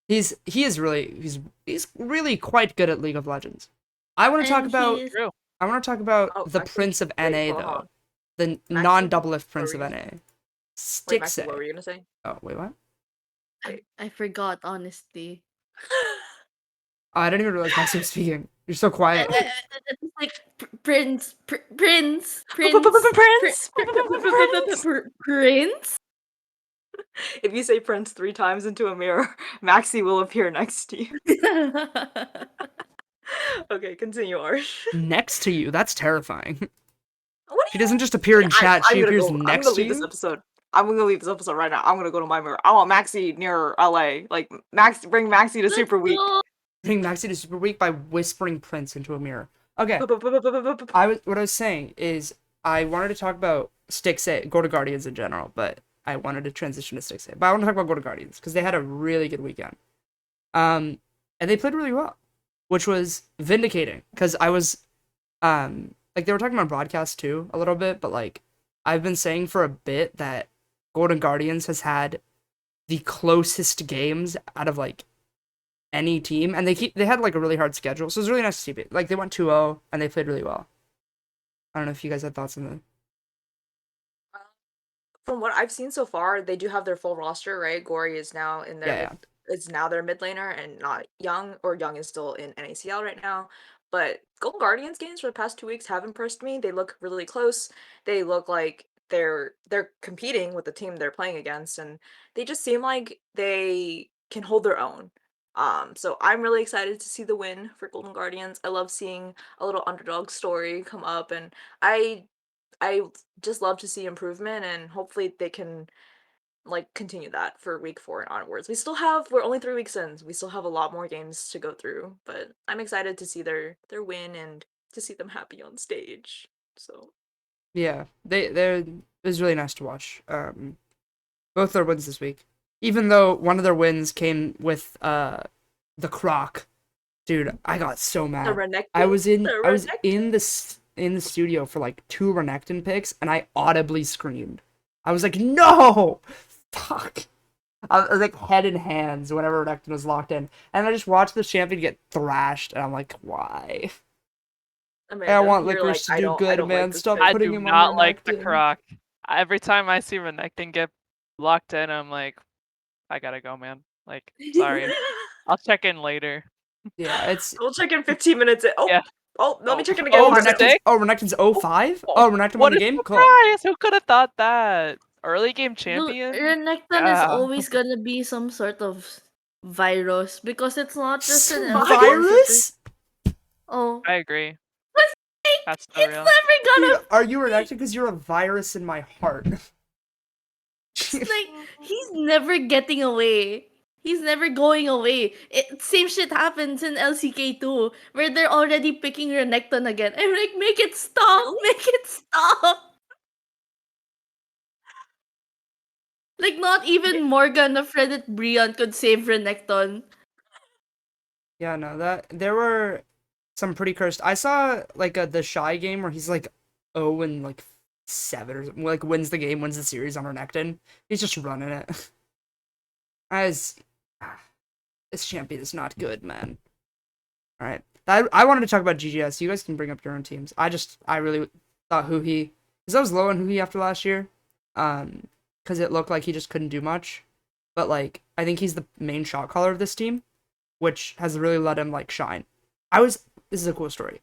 He's really quite good at League of Legends. I want to talk and about he's True. I want to talk about oh, the actually, Prince of wait, NA hold though, on. the Maxi, non-Double Lift what Prince were of you gonna NA. wait, Maxi, what Stixay. were you gonna say? Oh wait, what? Wait. I forgot honestly. Oh, I didn't even realize Maxi was speaking. You're so quiet. It's like Prince! Prince! Prince. If you say Prince 3 times into a mirror, Maxi will appear next to you. Okay, continue, Arsh. Next to you. That's terrifying. What She do doesn't just appear you in mean? chat. I'm She gonna appears go. I'm next gonna to leave this you. episode. I'm gonna leave this episode right now. I'm gonna go to my mirror. I want Maxi near LA. Like bring Maxi to Let's Super Week. go. Bring Maxi to Super Week by whispering Prince into a mirror. Okay. What What I was saying is I wanted to talk about Stixay, Go to Guardians in general, but I wanted to transition to Stixay. But I want to talk about Go to Guardians because they had a really good weekend. And they played really well, which was vindicating because I was like they were talking about broadcast too a little bit, but like I've been saying for a bit that Golden Guardians has had the closest games out of like any team, and they had like a really hard schedule, so it was really nice to see it. Like they went 2-0 and they played really well. I don't know if you guys had thoughts on that. From what I've seen so far, they do have their full roster, right? Gory is now in their Yeah, is now their mid laner and not Young, or Young is still in NACL right now. But Golden Guardians games for the past 2 weeks have impressed me. They look really close. They look like they're competing with the team they're playing against, and they just seem like they can hold their own. So I'm really excited to see the win for Golden Guardians. I love seeing a little underdog story come up, and I just love to see improvement, and hopefully they can like continue that for week 4 and onwards. We're only 3 weeks in. So we still have a lot more games to go through, but I'm excited to see their win and to see them happy on stage. So yeah. It was really nice to watch. Both their wins this week, even though one of their wins came with the Croc. Dude, I got so the mad. Renekton, I was in the I was Renekton. in the studio for like 2 Renekton picks, and I audibly screamed. I was like, "No, fuck!" I was like head in hands whenever Renekton was locked in, and I just watched the champion get thrashed, and I'm like, "Why? I Amanda, want you're like, Licorice to do I good, don't like man. this Stop pick. I putting do him on not like the Renekton." Croc. Every time I see Renekton get locked in, I'm like, I gotta go, man. Like, sorry. I'll check in later. Yeah, it's We'll check in 15 minutes. Yeah. Let me Oh, check in again oh in oh, 5 minutes. Renekton's sick. oh Renekton's Oh, 05? oh, Oh, Renekton won what the a game? Cool. surprise! Who could have thought that? Early game Dude, champion? Renekton is Yeah. always gonna be some sort of virus because it's not just an LCS shooter. Virus? Oh, I agree. but That's so it's real. never Dude, gonna are you Renekton? Because you're a virus in my heart. It's like he's never getting away. He's never going away. Same shit happens in LCK too, where they're already picking Renekton again. I'm like, make it stop! Really? Make it stop! Like, not even Morgan, a friend at Brian, could save Renekton. Yeah, no, that there were some pretty cursed. I saw like the Shy game where he's like 0 and like 7 or something, like wins the game, wins the series on Renekton. He's just running it. As this champion is not good, man. All right, I wanted to talk about GGS. You guys can bring up your own teams. I really thought Huhi, because I was low on Huhi after last year, because it looked like he just couldn't do much. But like I think he's the main shot caller of this team, which has really let him like shine. This is a cool story.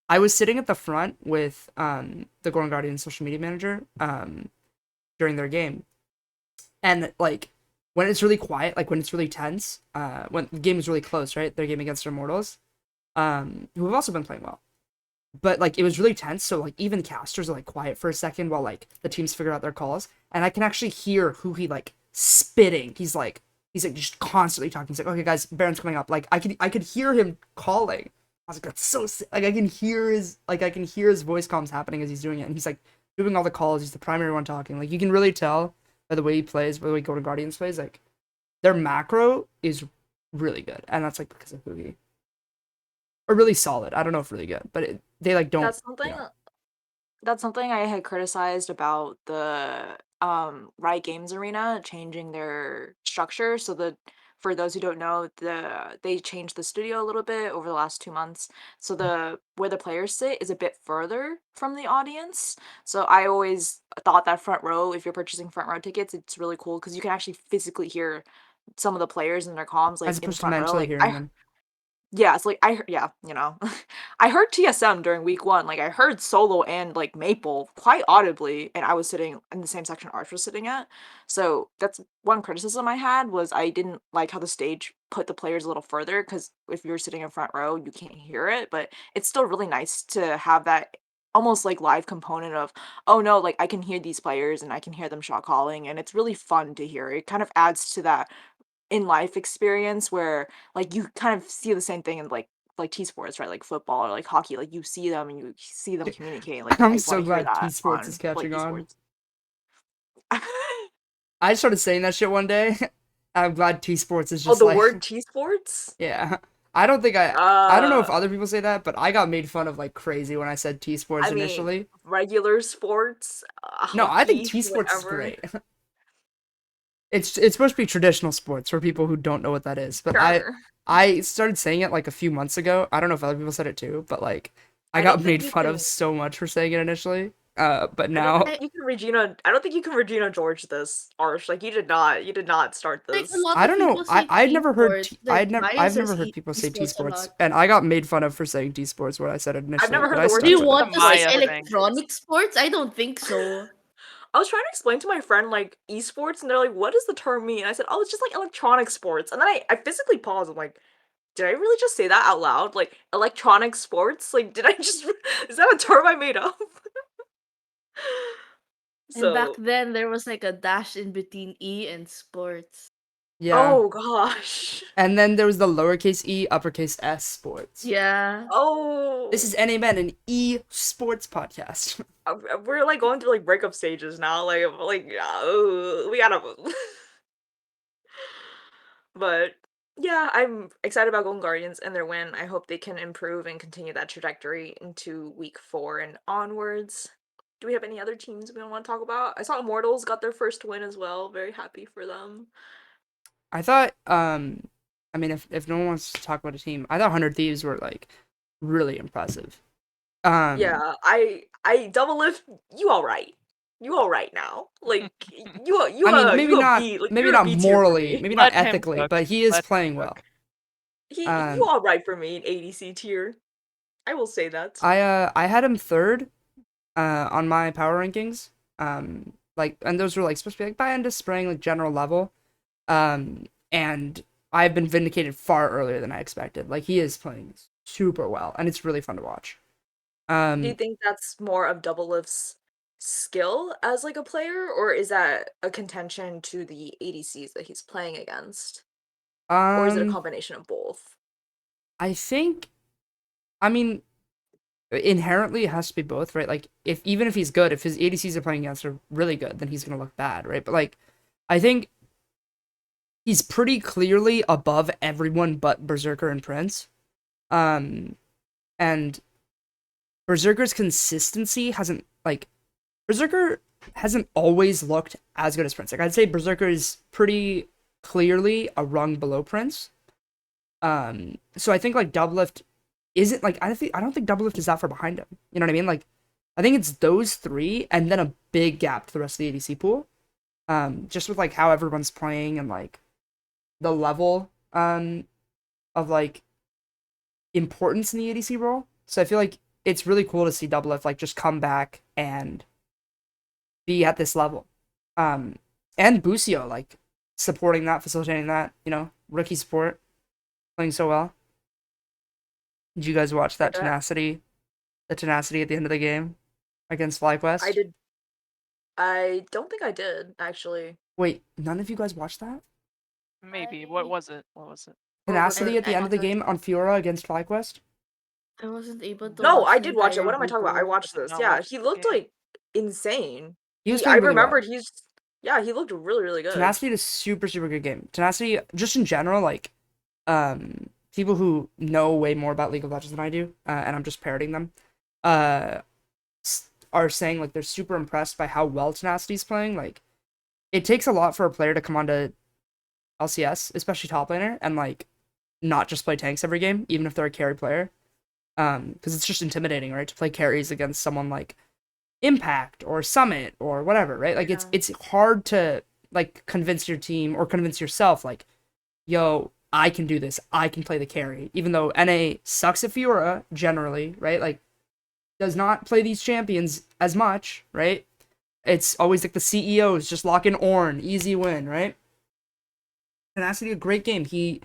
I was sitting at the front with the Golden Guardian social media manager during their game, and like when it's really quiet, like when it's really tense, when the game is really close, right? Their game against Immortals, who have also been playing well. But like it was really tense, so like even casters are like quiet for a second while like the teams figure out their calls, and I can actually hear who he like spitting. He's like just constantly talking. He's like, okay guys, Baron's coming up. Like I could hear him calling. I was like, that's so sick. Like I can hear his voice comms happening as he's doing it, and he's like doing all the calls. He's the primary one talking. Like you can really tell by the way he plays, by the way Golden Guardians plays, like their macro is really good, and that's like because of Hugi. Or really solid. I don't know if really good, but they like don't. That's something Yeah. that's something I had criticized about the Riot Games Arena changing their structure. So for those who don't know, they changed the studio a little bit over the last 2 months. So the where the players sit is a bit further from the audience. So I always thought that front row, if you're purchasing front row tickets, it's really cool because you can actually physically hear some of the players in their comms As like in opposed to front row. mentally Like hearing them. yeah, it's like yeah, I heard TSM during week 1, like, I heard Solo and, like, Maple quite audibly, and I was sitting in the same section Arsh was sitting at, so that's one criticism I had was I didn't like how the stage put the players a little further because if you're sitting in front row, you can't hear it, but it's still really nice to have that almost, like, live component of, "Oh, no, like, I can hear these players and I can hear them shot calling," and it's really fun to hear. It kind of adds to that in life experience where like you kind of see the same thing in like T sports, right? Like football or like hockey, like you see them and you see them communicate. Like I'm I want so to hear glad T that Sports is on like catching on. esports. I started saying that shit one day. I'm glad T Sports is Oh, just the like, word T sports? yeah. I don't think I don't know if Uh, other people say that, but I got made fun of like crazy when I said T Sports I mean initially. regular sports, No, I think hockey, T Sports is whatever. great. It's supposed to be traditional sports for people who don't know what that is, but Sure. I started saying it like a few months ago. I don't know if other people said it too, but like I I got don't think made you fun of can. so much for saying it initially. But I don't now think you can Regina. I don't think you can Regina George this, Arsh. Like you did not. You did not start Like a this. lot I of don't know. people say I'd never heard esports. T- Like Maya I've says never heard people say T esports a sports, lot. and I got made fun of for saying T sports when I said it I've initially, never but heard I the word Do you stuck with it. want It's a to say Maya thing. electronic sports? I don't think so. I was trying to explain to my friend like esports, and they're like, "What does the term mean?" I said, "Oh, it's just like electronic sports." And then I physically paused. I'm like, "Did I really just say that out loud? Like electronic sports? Like did I just? Is that a term I made up?" And back So, then, there was like a dash in between E and sports. Yeah. oh gosh. And then there was the lowercase e, uppercase s sports. Yeah. This Oh, is NAmen, an e sports podcast. we're like going through like breakup stages now. We gotta. But yeah, I'm excited about Golden Guardians and their win. I hope they can improve and continue that trajectory into week 4 and onwards. Do we have any other teams we want to talk about? I saw Immortals got their first win as well. Very happy for them. I thought, I mean, if no one wants to talk about a team, I thought 100 Thieves were like really impressive. Yeah, I double lift. You all right? You all right now? Like I mean, you a B. Like maybe you're a not B tier for morally, me. maybe not Let him ethically, cook. but he is Let him playing cook. well. You all right for me in ADC tier. I will say that. I had him third, on my power rankings. Like, and those were like supposed to be like by end of spring, like general level. And I've been vindicated far earlier than I expected. Like, he is playing super well, and it's really fun to watch. Do you Um, think that's more of Double Lift's skill as like a player, or is that a contention to the ADCs that he's playing against? Or is it a um, combination of both? I think, I mean, inherently it has to be both, right? Like, if even if he's good, if his ADCs are playing against are really good, then he's gonna look bad, right? But like, I think he's pretty clearly above everyone but Berserker and Prince. Um, and Berserker's consistency hasn't like Berserker hasn't always looked as good as Prince. Like, I'd say Berserker is pretty clearly a rung below Prince. So I think like Doublelift isn't like I don't think Doublelift is that far behind him. You know what I mean? Like, I think it's those three and then a big gap to the rest of the ADC pool. Just with like how everyone's playing and like the level of like importance in the ADC role. So I feel like it's really cool to see Doublelift like just come back and be at this level. And Busio like supporting that, facilitating that, rookie support, playing so well. Did you guys watch that Yeah, tenacity? The tenacity at the end of the game against I Flyquest? did. I don't think I did actually. Wait, none of you guys watched that? Maybe. What I was it? What was it? What was I Tenacity it? at the I, end of the game on Fiora against Flyquest? I wasn't able to No, watch I the did watch it. entire What am I talking about? I video. I watched did this. not Yeah, watch he the looked game. like insane. He was I playing really well. remembered yeah, he looked really, really good. Tenacity is a super, super good game. Tenacity, just in general, like, people who know way more about League of Legends than I do, and I'm just parroting them, uh, are saying like they're super impressed by how well Tenacity's playing. Like, it takes a lot for a player to come onto LCS, especially top laner, and like not just play tanks every game, even if they're a carry player. Because it's just intimidating, right, to play carries against someone like Impact or Summit or whatever, right? Like, Yeah. it's hard to like convince your team or convince yourself, like, yo, I can do this. I can play the carry, even though NA sucks at Fiora generally, right? Like, does not play these champions as much, right? It's always like the CEOs just lock in Ornn, easy win, right? Tenacity, a great game. He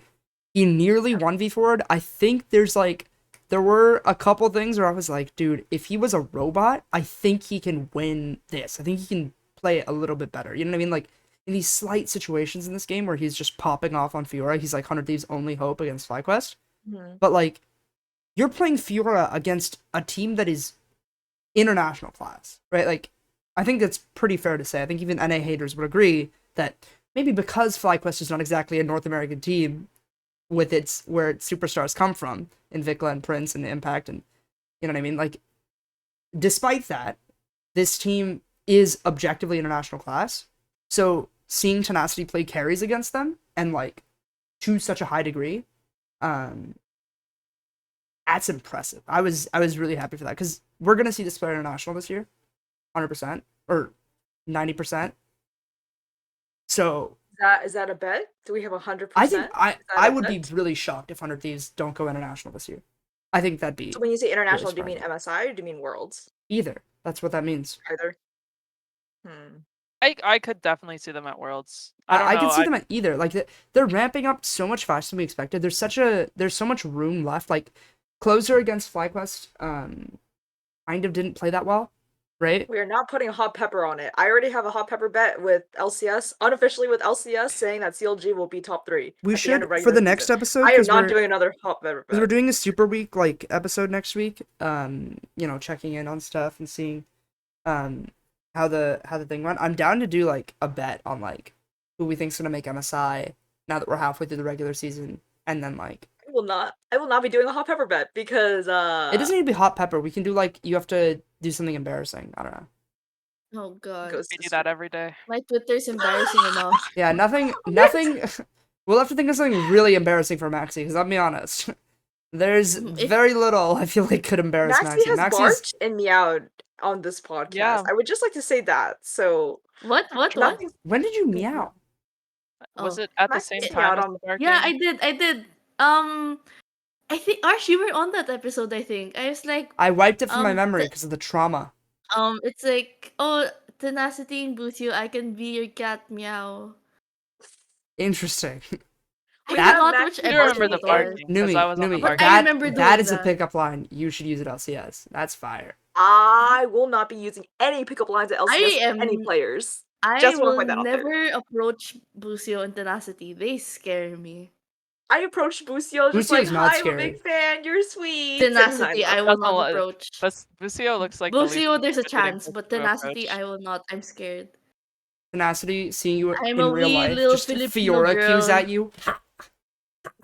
nearly 1v4'd. I think there were a couple things where I was like, dude, if he was a robot, I think he can win this. I think he can play it a little bit better. You know what I mean? Like, in these slight situations in this game where he's just popping off on Fiora, he's like 100 Thieves' only hope against Flyquest. Mhm. But like, you're playing Fiora against a team that is international class, right? Like, I think that's pretty fair to say. I think even NA haters would agree that maybe because Flyquest is not exactly a North American team with its where its superstars come from in Vikla and Prince and Impact, and you know what I mean? Like, despite that, this team is objectively international class. So seeing Tenacity play carries against them and like to such a high degree, That's impressive. I was really happy for that because we're gonna see this player international this year, 100% or 90%. So Is that a bet? Do we have 100%? I think Is that I a would be bet? really shocked if 100 Thieves don't go international this year. I think that'd be So when you say international, do you mean surprising. MSI or do you mean Worlds? Either. That's what that means. Either. Hmm. I could definitely see them at Worlds. I don't I know. can see them at either. Like they're ramping up so much faster than we expected. There's so much room left. Like closer against Flyquest, kind of didn't play that well, right? We are not putting a hot pepper on it. I already have a hot pepper bet with LCS, unofficially with LCS, saying that CLG will be top 3 We at the end should of for regular the next season. episode I am because not doing another hot pepper we're bet. doing a super week like episode next week. Checking in on stuff and seeing, how the thing went. I'm down to do like a bet on like who we think's gonna make MSI now that we're halfway through the regular season, and then like I will not be doing a hot pepper bet because it doesn't need to be hot pepper. We can do like you have to do something embarrassing. I don't know. Oh god. goes We to do that every day. My Twitter's embarrassing enough. Yeah, nothing. We'll have to think of something really embarrassing for Maxi. Because I'll be honest, there's If- very little I feel like could embarrass Maxi Maxi. has Maxi's barked and meowed on this podcast. Yeah. I would just like to say that. So What? nothing. when did you meow? Was Oh. it at the Max same is time out as on- the barking? Yeah, I did. I think Arsh, you were on that episode. I think I was like, I wiped it from my Um, memory th- because of the trauma. it's like, oh, tenacity and boost you. I can be your cat, meow. Interesting. I That- forgot Maxi which I do remember the episode it was. barking because I was on the Numi, But barking. I remember that doing is a that. pickup line. You should use it LCS. That's fire. I will not be using any pickup lines at LCS I with any am- players. I Just wanna will point that out there. never approach Busio and Tenacity. They scare me. I approached Busio just Busio's like, not hi, I'm a scary. big fan, you're sweet. Tenacity, I will Doesn't not li- approach. But Busio looks like the least Busio, there's a intimidating chance, person but to Tenacity, approach. I will not. I'm scared. Tenacity, seeing you I'm in a real wee life, little just Filipino Fiora cues girl. at you.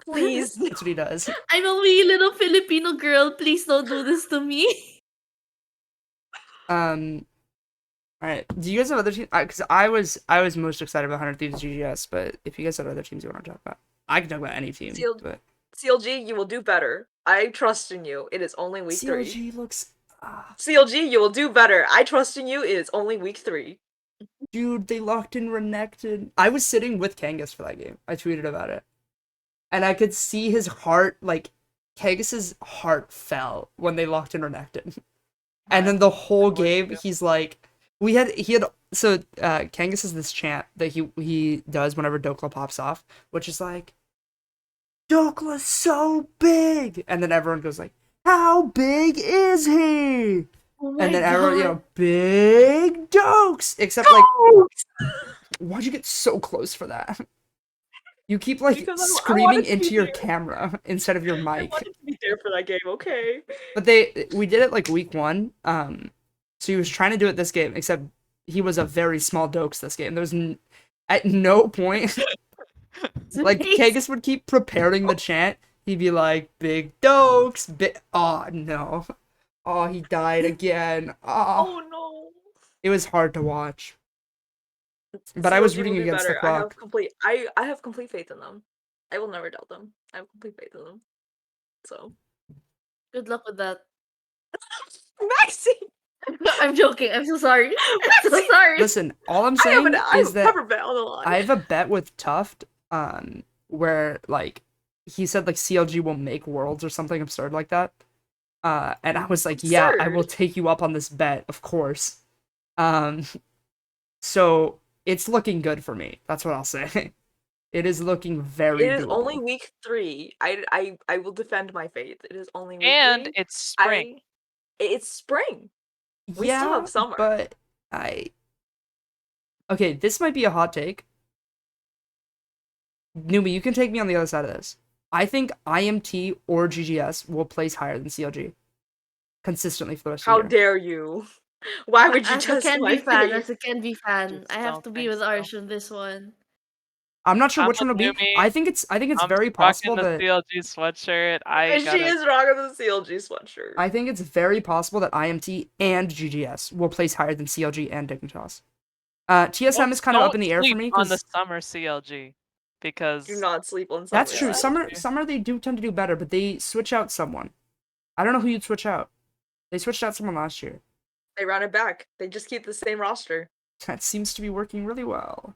Please. That's what he does. I'm a wee little Filipino girl. Please don't do this to me. All right. Do you guys have other teams? Because I was most excited about 100 Thieves GGS, but if you guys have other teams you want to talk about, I can talk about any team. Sealed. But CLG, you will do better. I trust in you. It is only week 3. CLG looks. CLG, you will do better. I trust in you. It is only week 3. Dude, they locked in Renekton. I was sitting with Kangas for that game. I tweeted about it, and I could see his heart. Like Kangas's heart fell when they locked in Renekton, and then the whole game he's like. He had so Kangas has this chant that he does whenever Dokla pops off, which is like Dokla's so big, and then everyone goes like, how big is he? Oh my And then god. everyone big Dokes, except like why'd you get so close for that? You keep like Because I screaming wanted to be into your there. camera instead of your I mic. wanted to be there for that game, okay? But we did it like week 1. So he was trying to do it this game, except he was a very small Dokes this game. There was at no point like Kangas would keep preparing the chant. He'd be like, "Big Dokes, oh no, oh he died again. Oh, Oh no. it was hard to watch." But I was CLG rooting will do against the better. I have clock. I have complete faith in them. I will never doubt them. I have complete faith in them. So Good luck with that. Maxi! I'm joking. I'm so sorry. I'm so sorry. Listen, all I'm I have saying a is that pepper bet on the line. I have a bet with Tuft, where like he said like CLG will make worlds or something absurd like that. And I was like, yeah, I will Absurd? take you up on this bet, of course. So it's looking good for me. That's what I'll say. It is looking very It is doable. only week 3. I will defend my faith. It is only week 3. And it's spring. It's spring. We yeah, still have summer. But okay, this might be a hot take. Numiii, you can take me on the other side of this. I think IMT or GGS will place higher than CLG consistently for the rest How of the year. dare you? Why would you As a just Candy fan, as a Candy fan, Just I have don't to be think with so. Arsh on this one. I'm not sure I'm which one with it'll be. Numiii. I think it's I'm very rocking possible the that CLG sweatshirt. And she is rocking the CLG sweatshirt. I think it's very possible that IMT and GGS will place higher than CLG and Dignitas. TSM is kind of up in the air for me on the because summer CLG. because Do not sleep on That's summer. true. Yeah. Summer they do tend to do better, but they switch out someone. I don't know who you'd switch out. They switched out someone last year. They run it back. They just keep the same roster. That seems to be working really well.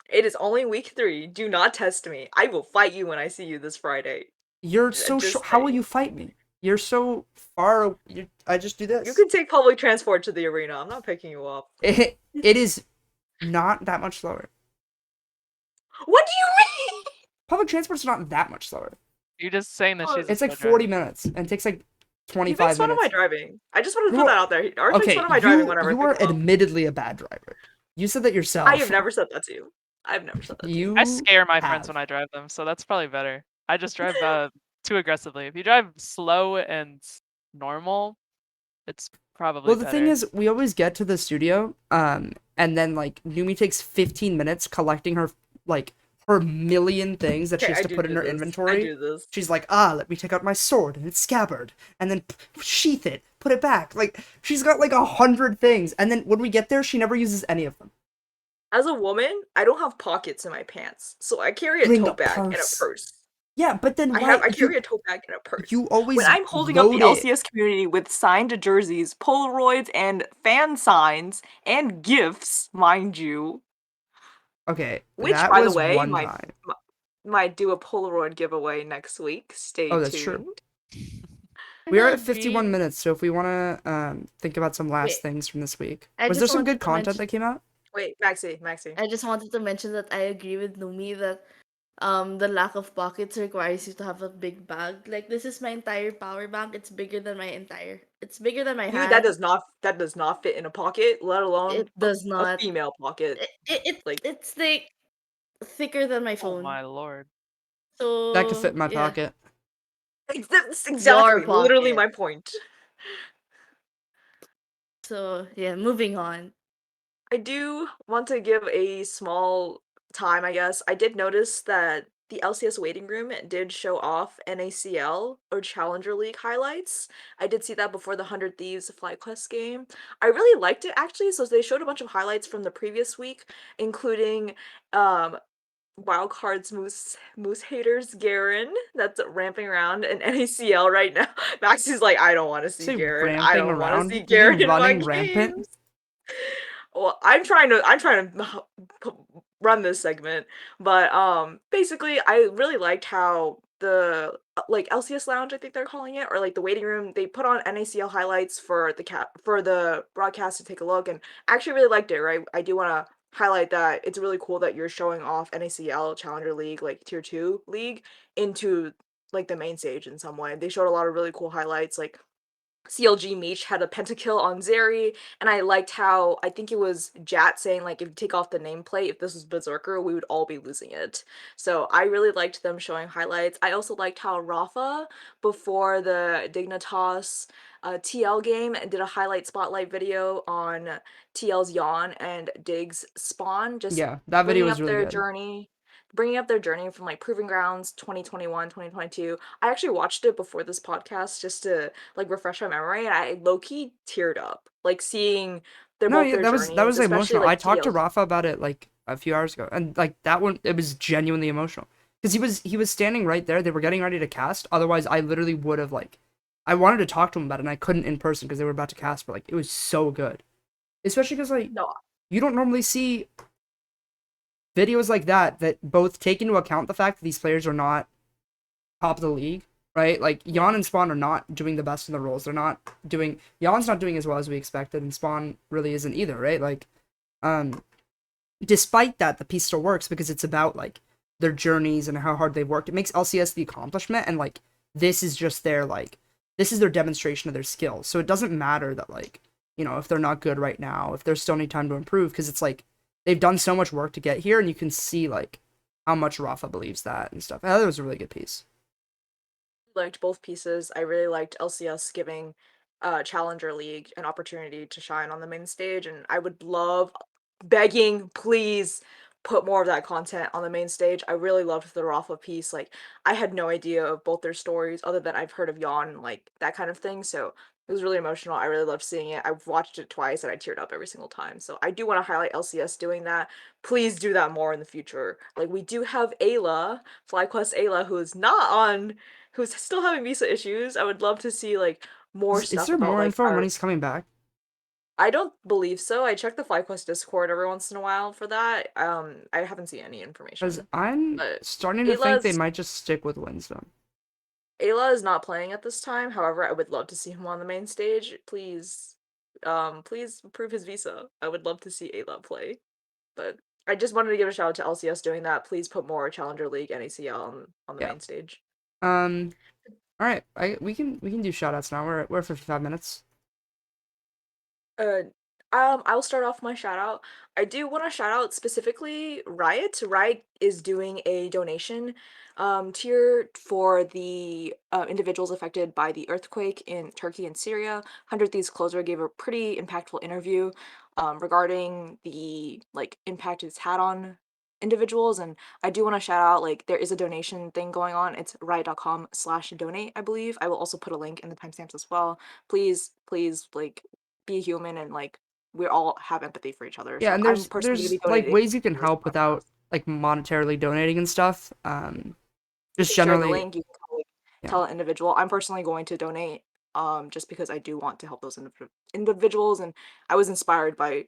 It is only week 3. Do not test me. I will fight you when I see you this Friday. You're so Just how will saying. you fight me? You're so far. I just do this. You can take public transport to the arena. I'm not picking you up. It is not that much slower. What do you mean? Public transport's not that much slower. You're just saying that she's. It's a like slow 40 driver. minutes and it takes like He 25 makes fun of my minutes. driving. I just wanted to You put are- that out there. Arsh makes Okay, fun of my driving you whenever I you pick are him up. admittedly a bad driver. You said that yourself. I have never said that to you. I've never said that to you. You I scare my friends have. when I drive them, so that's probably better. I just drive too aggressively. If you drive slow and normal, it's probably Well, the better. thing is, we always get to the studio, and then like Numiii takes 15 minutes collecting her million things that she Okay, has I to do put in do her this. inventory. I do this. She's like, let me take out my sword and its scabbard, and then sheath it, put it back. Like, she's got like 100 things, and then when we get there, she never uses any of them. As a woman, I don't have pockets in my pants, so I carry a Bring tote a bag and a purse. purse. Yeah, but then I carry a tote bag and a purse. you always When I'm holding up the load it. LCS community with signed jerseys, Polaroids, and fan signs, and gifts, mind you, Okay, which, that by the was way, one time. might do a Polaroid giveaway next week. Stay Oh, that's tuned. true. We are gonna at 51 agree- minutes, so if we want to think about some last Wait. things from this week. I Was just there some wanted good to content mention- that came out? Wait, Maxi. I just wanted to mention that I agree with Numiii that the lack of pockets requires you to have a big bag. Like, this is my entire power bank. It's bigger than my Dude, hand. that does not fit in a pocket, let alone It does a not. female pocket. It's like thicker than my Oh phone. my lord. So That could fit in my yeah. pocket. That's exactly, literally pocket. my point. So yeah, moving on. I do want to give a small time, I guess. I did notice that the LCS waiting room did show off NACL or Challenger League highlights. I did see that before the 100 Thieves Flyquest game. I really liked it actually, so they showed a bunch of highlights from the previous week, including Wildcard's Moose Haters Garen that's ramping around in NACL right now. Maxi's like, I don't want to see Say Garen. I ramping don't want to around? see You Garen mean in my running rampant? games. Well, I'm trying to run this segment, but basically I really liked how the like LCS Lounge, I think they're calling it, or like the waiting room, they put on NACL highlights for the broadcast to take a look, and I actually really liked it, right? I do want to highlight that it's really cool that you're showing off NACL Challenger League, like tier 2 league, into like the main stage in some way. They showed a lot of really cool highlights, like CLG Meech had a pentakill on Zeri, and I liked how, I think it was Jat saying, like, if you take off the nameplate, if this was Berserker, we would all be losing it. So I really liked them showing highlights. I also liked how Raafaa, before the Dignitas TL game, did a highlight spotlight video on TL's Yeon and Dig's spawn, just Yeah, that video bringing was up really their good. journey from like Proving Grounds 2021, 2022. I actually watched it before this podcast just to like refresh my memory, and I low-key teared up like seeing their No, both yeah, their that was journeys, especially emotional. like I talked to TL's. Rafa about it like a few hours ago, and like that one, it was genuinely emotional because he was standing right there. They were getting ready to cast. Otherwise, I literally would have like, I wanted to talk to him about it, and I couldn't in person because they were about to cast. But like, it was so good, especially because like No, you don't normally see videos like that both take into account the fact that these players are not top of the league, right? Like Yeon and Spawn are not doing the best in the roles. Yeon's not doing as well as we expected, and Spawn really isn't either, right? Like, despite that, the piece still works because it's about like their journeys and how hard they've worked. It makes LCS the accomplishment, and like this is just this is their demonstration of their skills. So it doesn't matter that like, you know, if they're not good right now, if there's still any time to improve, because it's like they've done so much work to get here, and you can see like how much Rafa believes that and stuff. I thought it was a really good piece. liked both pieces. I really liked LCS giving Challenger League an opportunity to shine on the main stage, and I would love, begging, please put more of that content on the main stage. I really loved the Rafa piece. Like, I had no idea of both their stories other than I've heard of Yeon, like that kind of thing. So It was really emotional. I really loved seeing it. I've watched it twice and I teared up every single time. So I do want to highlight LCS doing that. Please do that more in the future. Like we do have Ayla, Flyquest Ayla, who's still having visa issues. I would love to see like more Is stuff there about more like info when our. he's coming back? I don't believe so. I check the Flyquest Discord every once in a while for that. I haven't seen any Because information. I'm But starting to think they Ayla's might just stick with Winston. Ayla is not playing at this time. However, I would love to see him on the main stage. Please approve his visa. I would love to see Ayla play. But I just wanted to give a shout out to LCS doing that. Please put more Challenger League NACL on the Yeah. main stage. All right. We can do shoutouts now. We're at 55 minutes. Uh, I'll start off my shout out. I do want to shout out specifically Riot. Riot is doing a donation tier for the individuals affected by the earthquake in Turkey and Syria. 100 Thieves Closer gave a pretty impactful interview regarding the like impact it's had on individuals, and I do want to shout out like there is a donation thing going on. It's riot.com/donate, I believe. I will also put a link in the timestamps as well. Please like be human and like we all have empathy for each other. Yeah, So and I'm there's personally gonna there's be like donating ways you can to this help without podcast. like monetarily donating and stuff. You Just can share the generally, link. You can yeah. tell an individual. I'm personally going to donate just because I do want to help those individuals, and I was inspired by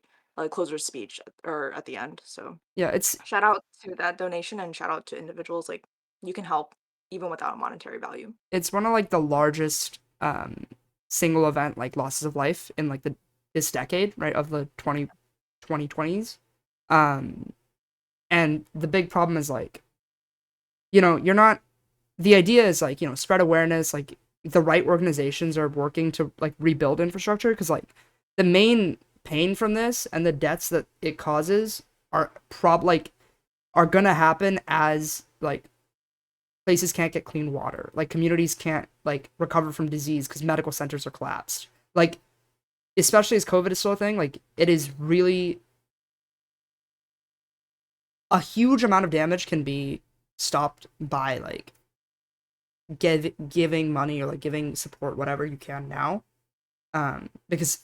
Closer's speech or at the end. So Yeah, it's shout out to that donation and shout out to individuals like you can help even without a monetary value. it's one of like the largest single event like losses of life in like this decade, right, of the 2020s. Um and the big problem is like, you're not the idea is like, spread awareness, like the right organizations are working to like rebuild infrastructure because like the main pain from this and the deaths that it causes are gonna happen as like places can't get clean water, like communities can't like recover from disease because medical centers are collapsed, like especially as COVID is still a thing. Like it is really a huge amount of damage can be stopped by like giving money or like giving support, whatever you can now, because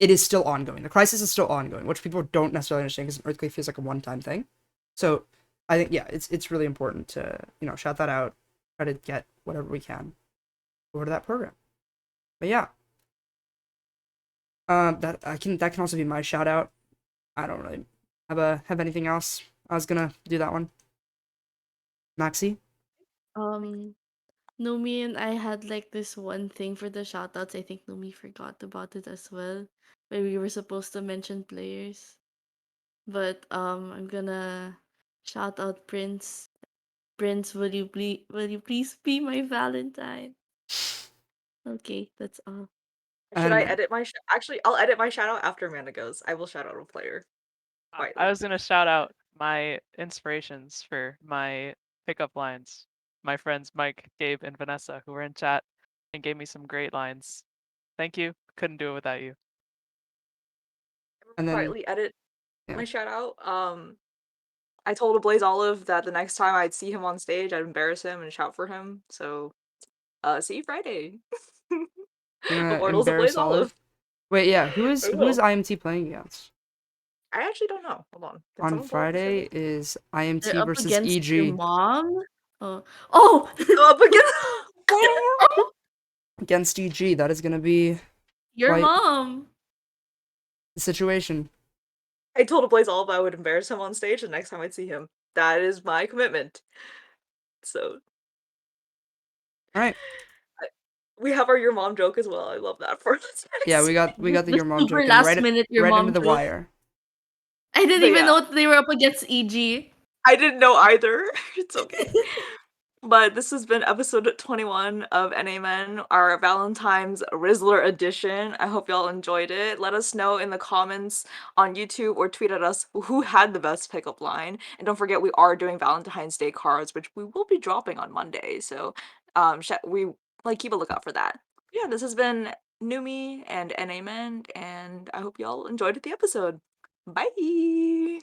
it is still ongoing. The crisis is still ongoing, which people don't necessarily understand because an earthquake feels like a one-time thing. So I think, yeah, it's really important to shout that out, try to get whatever we can over to that program. But yeah, that can also be my shout out. I don't really have anything else. I was gonna do that one. Maxi. Um, Numi and I had like this one thing for the shoutouts. I think Numi forgot about it as well. Where we were supposed to mention players. But I'm gonna shout out Prince. Prince, will you please be my Valentine? Okay, that's all. Should I And edit my actually I'll edit my shout out after Amanda goes. I will shout out a player I quietly. was gonna shout out my inspirations for my pickup lines. My friends Mike, Gabe, and Vanessa, who were in chat and gave me some great lines. Thank you. Couldn't do it without you. I will and then quietly edit yeah, my shout out. I told Blaze Olive that the next time I'd see him on stage, I'd embarrass him and shout for him. So, see you Friday. you're gonna Immortals of Blaze embarrass Olive. Olive. Wait, yeah, I who is will. IMT playing against I actually don't know. Hold on. Can on someone pull up the Friday? schedule? Is They're IMT up versus against your EG mom. Oh, oh, Oh, up again. oh, against EG. That is gonna be your quite mom. the situation. I told Blaze Olive I would embarrass him on stage the next time I'd see him. That is my commitment. So, All right. I, we have our your mom joke as well. I love that for this Yeah, next. we got the The your mom super joke in last minute your right into mom the joke. wire. I didn't But even yeah, know they were up against EG. I didn't know either. It's okay. But this has been episode 21 of NAmen, our Valentine's Rizzler edition. I hope y'all enjoyed it. Let us know in the comments on YouTube or tweet at us who had the best pickup line. And don't forget, we are doing Valentine's Day cards, which we will be dropping on Monday. So we like keep a lookout for that. Yeah, this has been Numiii and NAmen, and I hope y'all enjoyed the episode. Bye!